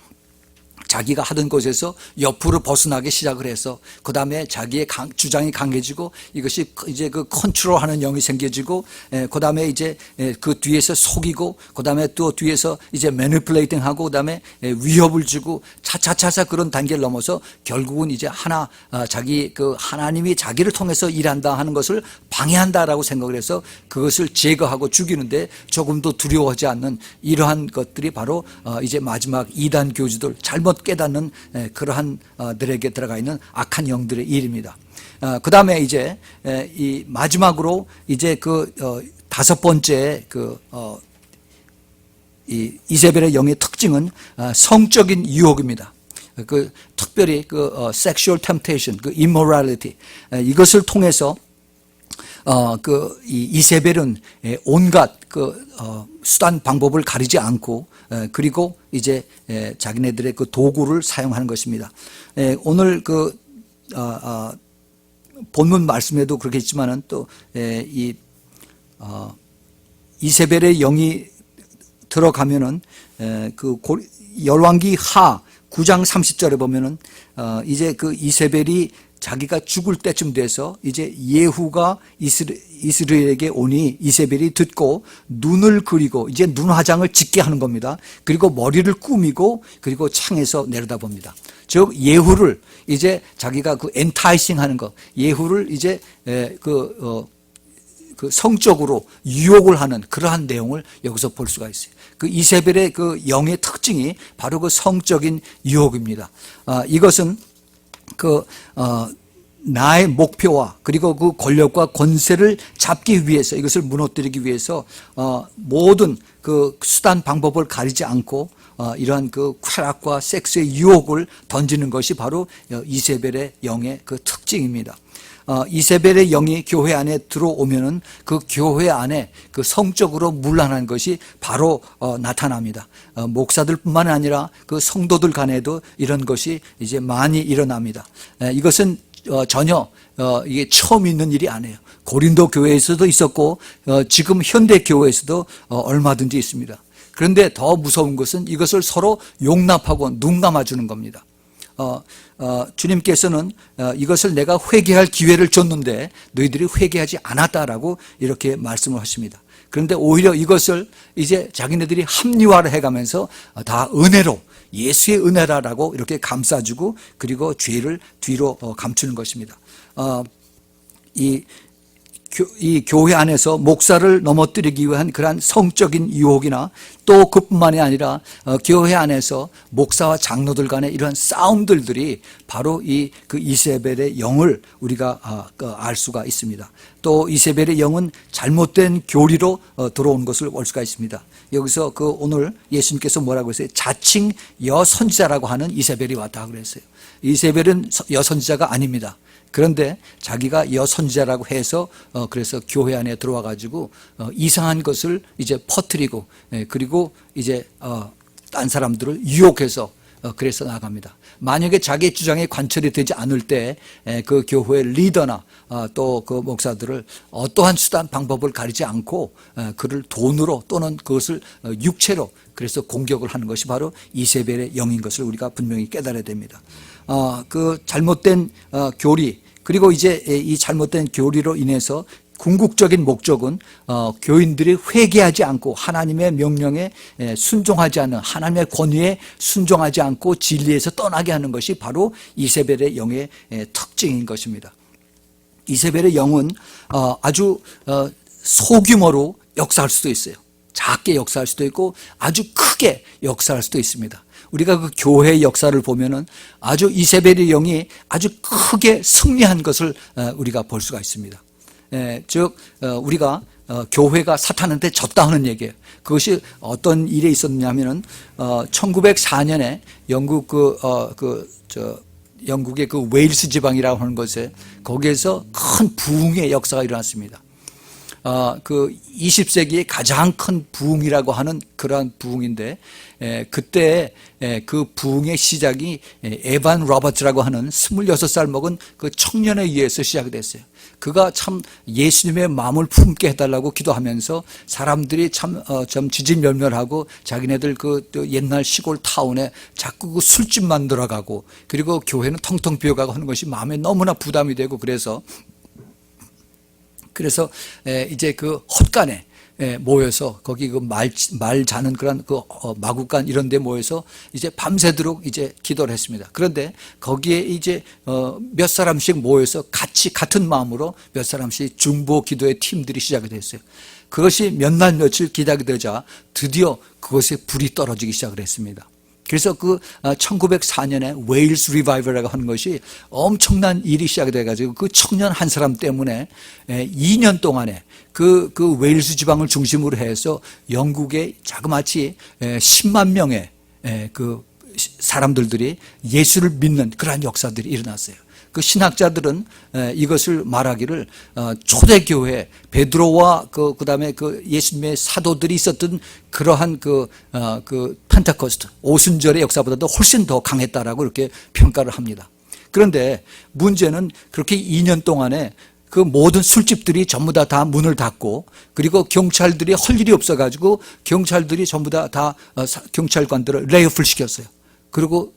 자기가 하던 곳에서 옆으로 벗어나기 시작을 해서 그 다음에 자기의 주장이 강해지고 이것이 이제 그 컨트롤하는 영이 생겨지고 그 다음에 이제 그 뒤에서 속이고 그 다음에 또 뒤에서 이제 매니플레이팅하고 그 다음에 위협을 주고 차차 그런 단계를 넘어서 결국은 이제 자기 그 하나님이 자기를 통해서 일한다 하는 것을 방해한다라고 생각을 해서 그것을 제거하고 죽이는데 조금도 두려워하지 않는 이러한 것들이 바로 이제 마지막 이단 교주들 잘못 깨닫는 그러한 들에게 들어가 있는 악한 영들의 일입니다. 그 다음에 이제 이 마지막으로 이제 그 다섯 번째 이 이세벨의 영의 특징은 성적인 유혹입니다. 그 특별히 그 sexual temptation, 그 immorality 이것을 통해서 이 이세벨은 온갖 수단 방법을 가리지 않고 그리고 이제 자기네들의 그 도구를 사용하는 것입니다. 오늘 본문 말씀에도 그렇게 있지만은 또 이 이세벨의 영이 들어가면은 열왕기 하 9장 30절에 보면은 이제 그 이세벨이 자기가 죽을 때쯤 돼서 이제 예후가 이스라엘에게 오니 이세벨이 듣고 눈을 그리고 이제 눈 화장을 짓게 하는 겁니다. 그리고 머리를 꾸미고 그리고 창에서 내려다봅니다. 즉 예후를 이제 자기가 그 엔타이싱 하는 거 예후를 이제 그 성적으로 유혹을 하는 그러한 내용을 여기서 볼 수가 있어요. 그 이세벨의 그 영의 특징이 바로 그 성적인 유혹입니다. 이것은 나의 목표와 그리고 그 권력과 권세를 잡기 위해서, 이것을 무너뜨리기 위해서 모든 그 수단 방법을 가리지 않고 이러한 그 쾌락과 섹스의 유혹을 던지는 것이 바로 이세벨의 영의 그 특징입니다. 이세벨의 영이 교회 안에 들어오면은 그 교회 안에 그 성적으로 문란한 것이 바로 나타납니다. 목사들뿐만 아니라 그 성도들 간에도 이런 것이 이제 많이 일어납니다. 이것은 전혀 이게 처음 있는 일이 아니에요. 고린도 교회에서도 있었고 지금 현대 교회에서도 얼마든지 있습니다. 그런데 더 무서운 것은 이것을 서로 용납하고 눈 감아주는 겁니다. 주님께서는 이것을 내가 회개할 기회를 줬는데 너희들이 회개하지 않았다라고 이렇게 말씀을 하십니다. 그런데 오히려 이것을 이제 자기네들이 합리화를 해가면서 다 은혜로, 예수의 은혜라라고 이렇게 감싸주고 그리고 죄를 뒤로 감추는 것입니다. 이 교회 안에서 목사를 넘어뜨리기 위한 그러한 성적인 유혹이나 또 그뿐만이 아니라 교회 안에서 목사와 장로들 간의 이러한 싸움들이 바로 그 이세벨의 영을 우리가 알 수가 있습니다. 또 이세벨의 영은 잘못된 교리로 들어온 것을 볼 수가 있습니다. 여기서 오늘 예수님께서 뭐라고 했어요? 자칭 여선지자라고 하는 이세벨이 왔다 그랬어요. 이세벨은 여선지자가 아닙니다. 그런데 자기가 여선지자라고 해서 그래서 교회 안에 들어와 가지고 이상한 것을 이제 퍼뜨리고 그리고 이제 딴 사람들을 유혹해서 그래서 나갑니다. 만약에 자기의 주장에 관철이 되지 않을 때 그 교회 리더나 또 그 목사들을 어떠한 수단 방법을 가리지 않고 그를 돈으로 또는 그것을 육체로 그래서 공격을 하는 것이 바로 이세벨의 영인 것을 우리가 분명히 깨달아야 됩니다. 그 잘못된 교리, 그리고 이제 이 잘못된 교리로 인해서 궁극적인 목적은 교인들이 회개하지 않고 하나님의 명령에 순종하지 않는, 하나님의 권위에 순종하지 않고 진리에서 떠나게 하는 것이 바로 이세벨의 영의 특징인 것입니다. 이세벨의 영은 아주 소규모로 역사할 수도 있어요. 작게 역사할 수도 있고 아주 크게 역사할 수도 있습니다. 우리가 그 교회의 역사를 보면은 아주 이세벨의 영이 아주 크게 승리한 것을 우리가 볼 수가 있습니다. 즉 우리가 교회가 사탄한테 졌다 하는 얘기예요. 그것이 어떤 일에 있었냐면은 1904년에 영국의 그 웨일스 지방이라고 하는 곳에 거기에서 큰 부흥의 역사가 일어났습니다. 그 20세기의 가장 큰 부흥이라고 하는 그러한 부흥인데 그때 그 부흥의 시작이 에반 로버츠라고 하는 26살 먹은 그 청년에 의해서 시작이 됐어요. 그가 참 예수님의 마음을 품게 해달라고 기도하면서 사람들이 참 지지멸멸하고 자기네들 그 옛날 시골 타운에 자꾸 그 술집만 들어가고 그리고 교회는 텅텅 비어가고 하는 것이 마음에 너무나 부담이 되고 그래서 이제 그 헛간에 모여서 거기 그 말 자는 그런 그 마구간 이런 데 모여서 이제 밤새도록 이제 기도를 했습니다. 그런데 거기에 이제 몇 사람씩 모여서 같은 마음으로 몇 사람씩 중보 기도의 팀들이 시작이 됐어요. 그것이 몇 날 며칠 기다리자 드디어 그것에 불이 떨어지기 시작을 했습니다. 그래서 그 1904년에 웨일스 리바이벌이라고 하는 것이 엄청난 일이 시작이 돼가지고 그 청년 한 사람 때문에 2년 동안에 그 웨일스 지방을 중심으로 해서 영국의 자그마치 10만 명의 그 사람들이 예수를 믿는 그러한 역사들이 일어났어요. 그 신학자들은 이것을 말하기를 초대교회 베드로와 그다음에 그 예수님의 사도들이 있었던 그러한 그 펜테코스트 오순절의 역사보다도 훨씬 더 강했다라고 이렇게 평가를 합니다. 그런데 문제는 그렇게 2년 동안에 그 모든 술집들이 전부 다 문을 닫고 그리고 경찰들이 할 일이 없어가지고 경찰들이 전부 다 경찰관들을 레이오프를 시켰어요. 그리고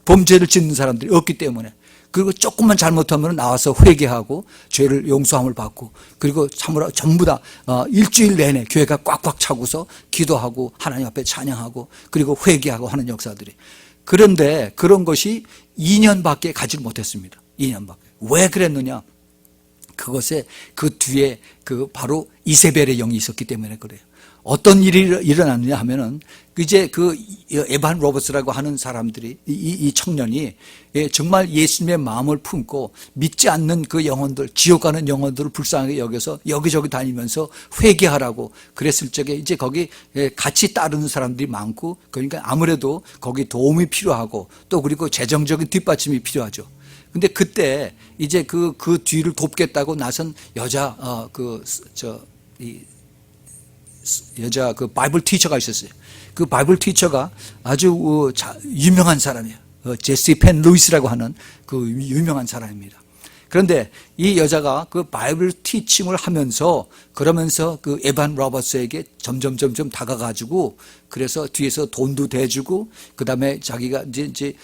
범죄를 짓는 사람들이 없기 때문에 그리고 조금만 잘못하면 나와서 회개하고 죄를 용서함을 받고 그리고 참으로 전부 다 일주일 내내 교회가 꽉꽉 차고서 기도하고 하나님 앞에 찬양하고 그리고 회개하고 하는 역사들이. 그런데 그런 것이 2년밖에 가지 못했습니다. 2년밖에. 왜 그랬느냐? 그것에 그 뒤에 그 바로 이세벨의 영이 있었기 때문에 그래요. 어떤 일이 일어났느냐 하면은 이제 그 에반 로버츠라고 하는 사람들이 이 청년이 정말 예수님의 마음을 품고 믿지 않는 그 영혼들, 지옥 가는 영혼들을 불쌍하게 여겨서 여기저기 다니면서 회개하라고 그랬을 적에 이제 거기 같이 따르는 사람들이 많고, 그러니까 아무래도 거기 도움이 필요하고 또 그리고 재정적인 뒷받침이 필요하죠. 근데 그때 이제 그 뒤를 돕겠다고 나선 여자 여자 그 바이블 티처가 있었어요. 그 바이블 티처가 아주 유명한 사람이에요. 제시 펜 루이스라고 하는 그 유명한 사람입니다. 그런데 이 여자가 그 바이블 티칭을 하면서 그러면서 그 에반 로버츠에게 점점 다가가지고, 그래서 뒤에서 돈도 대주고 그다음에 자기가 이제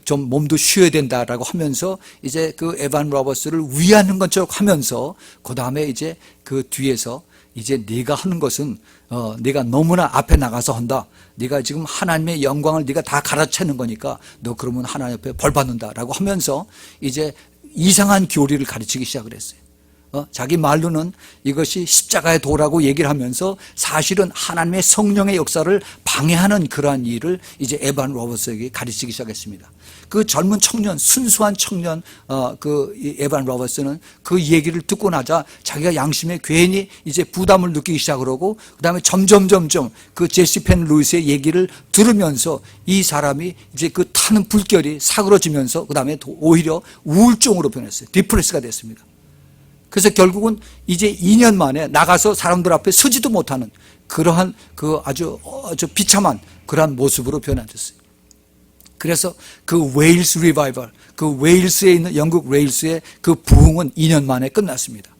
좀 몸도 쉬어야 된다라고 하면서 이제 그 에반 로버츠를 위하는 것처럼 하면서 그다음에 이제 그 뒤에서 이제 네가 하는 것은 네가 너무나 앞에 나가서 한다. 네가 지금 하나님의 영광을 네가 다 갈아채는 거니까 너 그러면 하나님 앞에 벌 받는다라고 하면서 이제 이상한 교리를 가르치기 시작을 했어요. 자기 말로는 이것이 십자가의 도라고 얘기를 하면서 사실은 하나님의 성령의 역사를 방해하는 그러한 일을 이제 에반 로버츠에게 가르치기 시작했습니다. 그 젊은 청년, 순수한 청년, 그 에반 로버츠는 그 얘기를 듣고 나자 자기가 양심에 괜히 이제 부담을 느끼기 시작을 하고, 그 다음에 점점 그 제시 펜 루이스의 얘기를 들으면서 이 사람이 이제 그 타는 불결이 사그러지면서 그 다음에 오히려 우울증으로 변했어요. 디프레스가 됐습니다. 그래서 결국은 이제 2년 만에 나가서 사람들 앞에 서지도 못하는 그러한 그 아주 비참한 그러한 모습으로 변화됐어요. 그래서 그 웨일스 리바이벌, 그 웨일스에 있는 영국 웨일스의 그 부흥은 2년 만에 끝났습니다.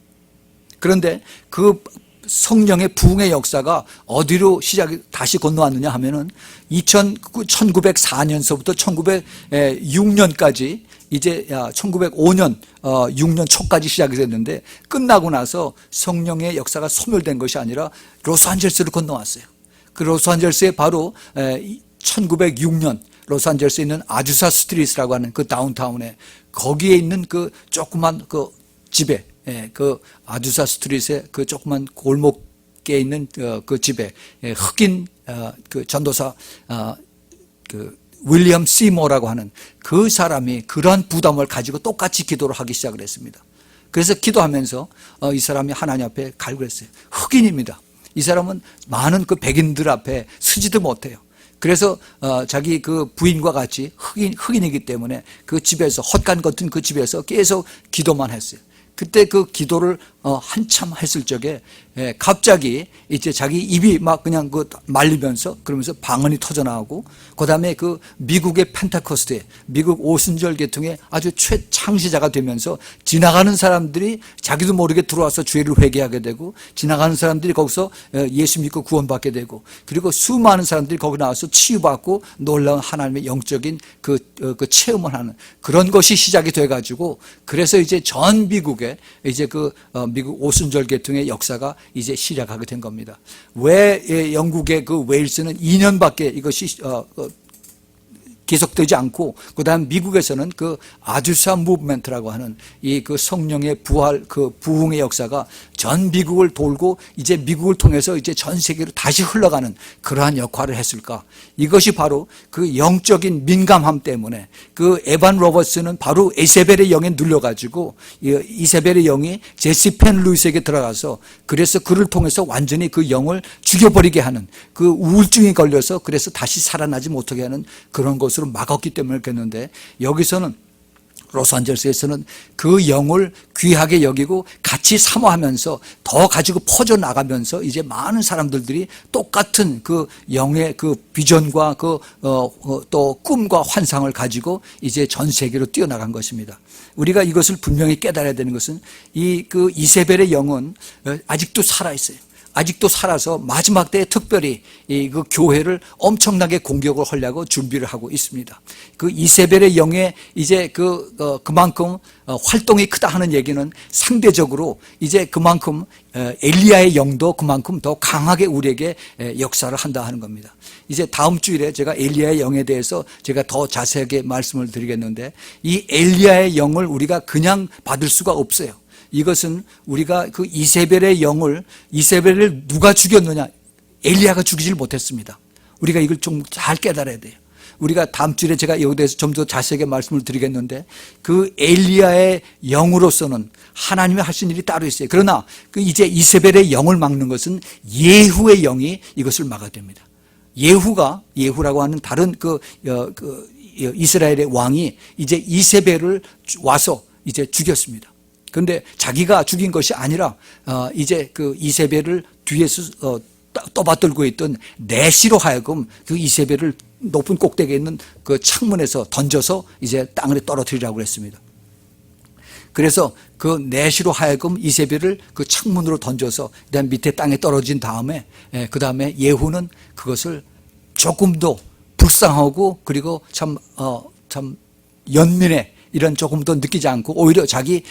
그런데 그 성령의 부흥의 역사가 어디로 시작이 다시 건너왔느냐 하면은 1904년서부터 1906년까지 이제 1905년 6년 초까지 시작이 됐는데, 끝나고 나서 성령의 역사가 소멸된 것이 아니라 로스안젤레스로 건너왔어요. 그 로스안젤레스에 바로 1906년 로스안젤레스에 있는 아주사 스트리트라고 하는 그 다운타운에 거기에 있는 그 조그만 그 집에, 그 아주사 스트리트의 그 조그만 골목에 있는 그 집에 흑인 그 전도사 그 윌리엄 시모라고 하는 그 사람이 그러한 부담을 가지고 똑같이 기도를 하기 시작을 했습니다. 그래서 기도하면서 이 사람이 하나님 앞에 갈구했어요. 흑인입니다. 이 사람은 많은 그 백인들 앞에 서지도 못해요. 그래서 자기 그 부인과 같이 흑인이기 때문에 그 집에서, 헛간 같은 그 집에서 계속 기도만 했어요. 그때 그 기도를 한참 했을 적에 갑자기 이제 자기 입이 막 그냥 그 말리면서 그러면서 방언이 터져 나오고, 그다음에 그 미국의 펜타코스테, 미국 오순절 계통의 아주 최창시자가 되면서 지나가는 사람들이 자기도 모르게 들어와서 죄를 회개하게 되고, 지나가는 사람들이 거기서 예수 믿고 구원받게 되고, 그리고 수많은 사람들이 거기 나와서 치유받고 놀라운 하나님의 영적인 그 체험을 하는 그런 것이 시작이 돼가지고, 그래서 이제 전 미국에 이제 그 미국 오순절 계통의 역사가 이제 시작하게 된 겁니다. 왜 영국의 그 웨일스는 2년밖에 이것이 계속되지 않고, 그다음 미국에서는 그 아주사 무브멘트라고 하는 이 그 성령의 부활, 그 부흥의 역사가 전 미국을 돌고 이제 미국을 통해서 이제 전 세계로 다시 흘러가는 그러한 역할을 했을까? 이것이 바로 그 영적인 민감함 때문에 그 에반 로버츠는 바로 이세벨의 영에 눌려가지고 이세벨의 영이 제시 펜 루이스에게 들어가서, 그래서 그를 통해서 완전히 그 영을 죽여버리게 하는 그 우울증이 걸려서 그래서 다시 살아나지 못하게 하는 그런 것으로 막았기 때문에 그랬는데, 여기서는 로스안젤레스에서는 그 영을 귀하게 여기고 같이 사모하면서 더 가지고 퍼져나가면서 이제 많은 사람들이 똑같은 그 영의 그 비전과 그 또 꿈과 환상을 가지고 이제 전 세계로 뛰어나간 것입니다. 우리가 이것을 분명히 깨달아야 되는 것은 그 이세벨의 영은 아직도 살아있어요. 아직도 살아서 마지막 때에 특별히 그 교회를 엄청나게 공격을 하려고 준비를 하고 있습니다. 그 이세벨의 영에 이제 그만큼 활동이 크다 하는 얘기는 상대적으로 이제 그만큼 엘리야의 영도 그만큼 더 강하게 우리에게 역사를 한다 하는 겁니다. 이제 다음 주일에 제가 엘리야의 영에 대해서 제가 더 자세하게 말씀을 드리겠는데, 이 엘리야의 영을 우리가 그냥 받을 수가 없어요. 이것은 우리가 그 이세벨을 누가 죽였느냐? 엘리야가 죽이질 못했습니다. 우리가 이걸 좀 잘 깨달아야 돼요. 우리가 다음 주에 제가 여기에 대해서 좀 더 자세하게 말씀을 드리겠는데, 그 엘리야의 영으로서는 하나님이 하신 일이 따로 있어요. 그러나 그 이제 이세벨의 영을 막는 것은 예후의 영이 이것을 막아야 됩니다. 예후라고 하는 다른 이스라엘의 왕이 이제 이세벨을 와서 이제 죽였습니다. 그런데 자기가 죽인 것이 아니라 이제 그 이세벨을 뒤에서 떠받들고 있던 내시로 하여금 그 이세벨을 높은 꼭대기에 있는 그 창문에서 던져서 이제 땅에 떨어뜨리라고 했습니다. 그래서 그 내시로 하여금 이세벨을 그 창문으로 던져서 그다음 밑에 땅에 떨어진 다음에 그 다음에 예후는 그것을 조금도 불쌍하고 그리고 참 연민의 이런 조금 더 느끼지 않고 오히려 자기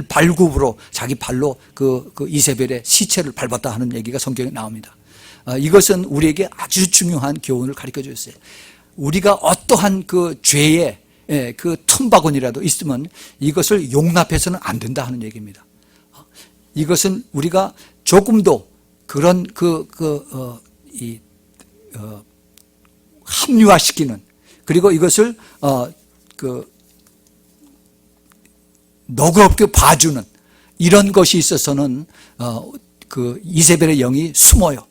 발굽으로 자기 발로 그 이세벨의 시체를 밟았다 하는 얘기가 성경에 나옵니다. 이것은 우리에게 아주 중요한 교훈을 가르쳐 주었어요. 우리가 어떠한 그 죄의 그 틈바구니라도 있으면 이것을 용납해서는 안 된다 하는 얘기입니다. 이것은 우리가 조금도 그런 합리화시키는, 그리고 이것을 너그럽게 봐주는 이런 것이 있어서는 그 이세벨의 영이 숨어요.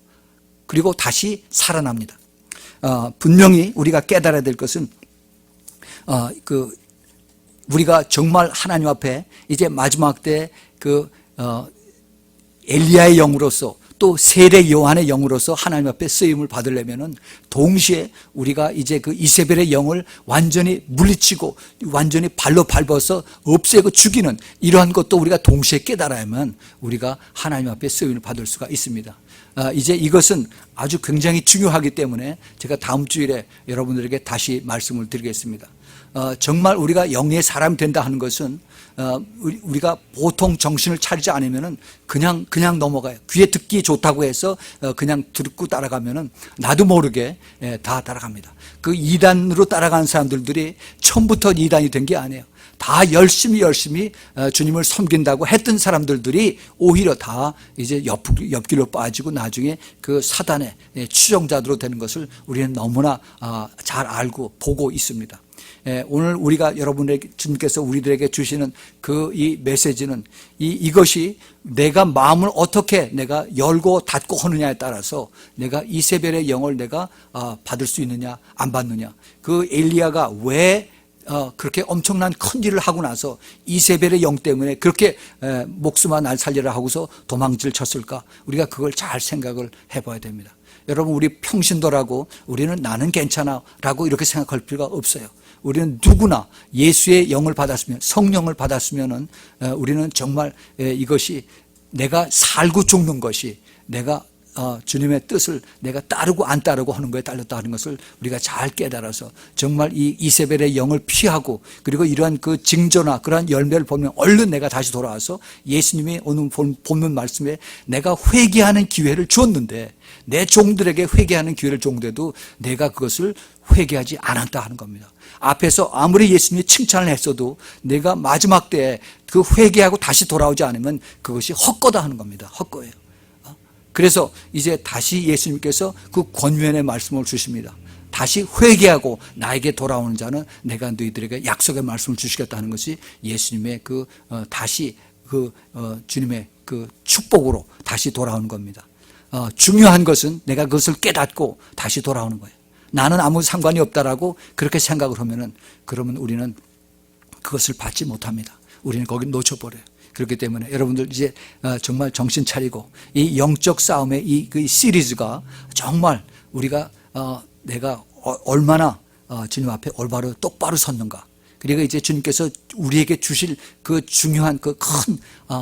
그리고 다시 살아납니다. 분명히 우리가 깨달아야 될 것은 우리가 정말 하나님 앞에 이제 마지막 때 엘리야의 영으로서 또 세례 요한의 영으로서 하나님 앞에 쓰임을 받으려면은 동시에 우리가 이제 그 이세벨의 영을 완전히 물리치고 완전히 발로 밟아서 없애고 죽이는 이러한 것도 우리가 동시에 깨달아야만 우리가 하나님 앞에 쓰임을 받을 수가 있습니다. 이제 이것은 아주 굉장히 중요하기 때문에 제가 다음 주일에 여러분들에게 다시 말씀을 드리겠습니다. 정말 우리가 영의 사람이 된다 하는 것은 우리가 보통 정신을 차리지 않으면은 그냥 넘어가요. 귀에 듣기 좋다고 해서 그냥 듣고 따라가면은 나도 모르게 다 따라갑니다. 그 이단으로 따라가는 사람들이 처음부터 이단이 된 게 아니에요. 다 열심히 주님을 섬긴다고 했던 사람들이 오히려 다 이제 옆길로 빠지고 나중에 그 사단의 추종자들로 되는 것을 우리는 너무나 잘 알고 보고 있습니다. 오늘 우리가 여러분에게 주님께서 우리들에게 주시는 이 메시지는 이것이 내가 마음을 어떻게 내가 열고 닫고 하느냐에 따라서 내가 이세벨의 영을 내가 받을 수 있느냐 안 받느냐. 그 엘리야가 왜 그렇게 엄청난 큰 일을 하고 나서 이세벨의 영 때문에 그렇게 목숨아 날 살리라 하고서 도망질 쳤을까? 우리가 그걸 잘 생각을 해봐야 됩니다. 여러분, 우리 평신도라고 우리는 나는 괜찮아 라고 이렇게 생각할 필요가 없어요. 우리는 누구나 예수의 영을 받았으면, 성령을 받았으면 우리는 정말 이것이 내가 살고 죽는 것이 내가 주님의 뜻을 내가 따르고 안 따르고 하는 거에 달렸다 하는 것을 우리가 잘 깨달아서 정말 이 이세벨의 영을 피하고, 그리고 이러한 그 징조나 그러한 열매를 보면 얼른 내가 다시 돌아와서 예수님이 오늘 본문 말씀에 내가 회개하는 기회를 주었는데, 내 종들에게 회개하는 기회를 줬는데도 내가 그것을 회개하지 않았다 하는 겁니다. 앞에서 아무리 예수님이 칭찬을 했어도 내가 마지막 때에 그 회개하고 다시 돌아오지 않으면 그것이 헛거다 하는 겁니다. 헛거예요. 그래서 이제 다시 예수님께서 그 권면의 말씀을 주십니다. 다시 회개하고 나에게 돌아오는 자는 내가 너희들에게 약속의 말씀을 주시겠다는 것이 예수님의 다시 주님의 그 축복으로 다시 돌아오는 겁니다. 중요한 것은 내가 그것을 깨닫고 다시 돌아오는 거예요. 나는 아무 상관이 없다라고 그렇게 생각을 하면은, 그러면 우리는 그것을 받지 못합니다. 우리는 거기 놓쳐버려요. 그렇기 때문에 여러분들 이제 정말 정신 차리고 이 영적 싸움의 이 시리즈가 정말 우리가 내가 얼마나 주님 앞에 올바로 똑바로 섰는가, 그리고 이제 주님께서 우리에게 주실 그 중요한 그 큰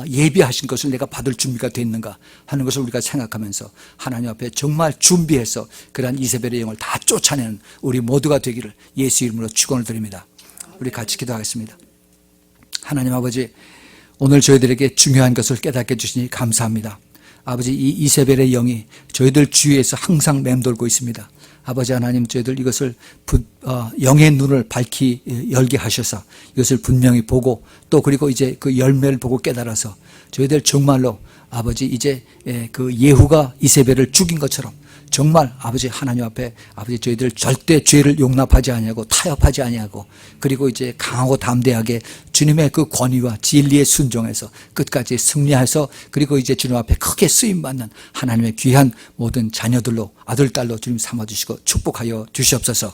예비하신 것을 내가 받을 준비가 됐는가 하는 것을 우리가 생각하면서 하나님 앞에 정말 준비해서 그러한 이세벨의 영을 다 쫓아내는 우리 모두가 되기를 예수 이름으로 축원을 드립니다. 우리 같이 기도하겠습니다. 하나님 아버지, 오늘 저희들에게 중요한 것을 깨닫게 해주시니 감사합니다. 아버지 이 이세벨의 영이 저희들 주위에서 항상 맴돌고 있습니다. 아버지 하나님, 저희들 이것을 영의 눈을 밝히 열게 하셔서 이것을 분명히 보고 또 그리고 이제 그 열매를 보고 깨달아서 저희들 정말로 아버지 이제 그 예후가 이세벨을 죽인 것처럼 정말 아버지 하나님 앞에 아버지 저희들 절대 죄를 용납하지 아니하고 타협하지 아니하고 그리고 이제 강하고 담대하게 주님의 그 권위와 진리에 순종해서 끝까지 승리해서 그리고 이제 주님 앞에 크게 쓰임받는 하나님의 귀한 모든 자녀들로 아들 딸로 주님 삼아주시고 축복하여 주시옵소서.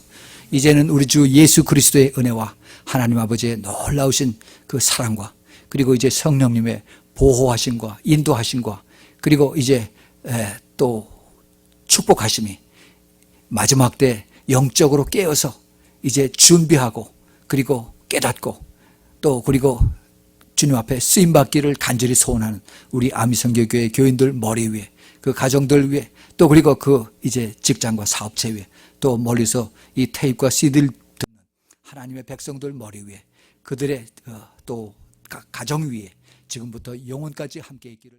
이제는 우리 주 예수 그리스도의 은혜와 하나님 아버지의 놀라우신 그 사랑과 그리고 이제 성령님의 보호하심과 인도하심과 그리고 이제 또 축복하심이 마지막 때 영적으로 깨어서 이제 준비하고 그리고 깨닫고 또 그리고 주님 앞에 쓰임받기를 간절히 소원하는 우리 아미성교교회 교인들 머리 위에 그 가정들 위에 또 그리고 그 이제 직장과 사업체 위에 또 멀리서 이 테이프와 CD를 듣는 하나님의 백성들 머리 위에 그들의 또 가정 위에 지금부터 영원까지 함께 있기를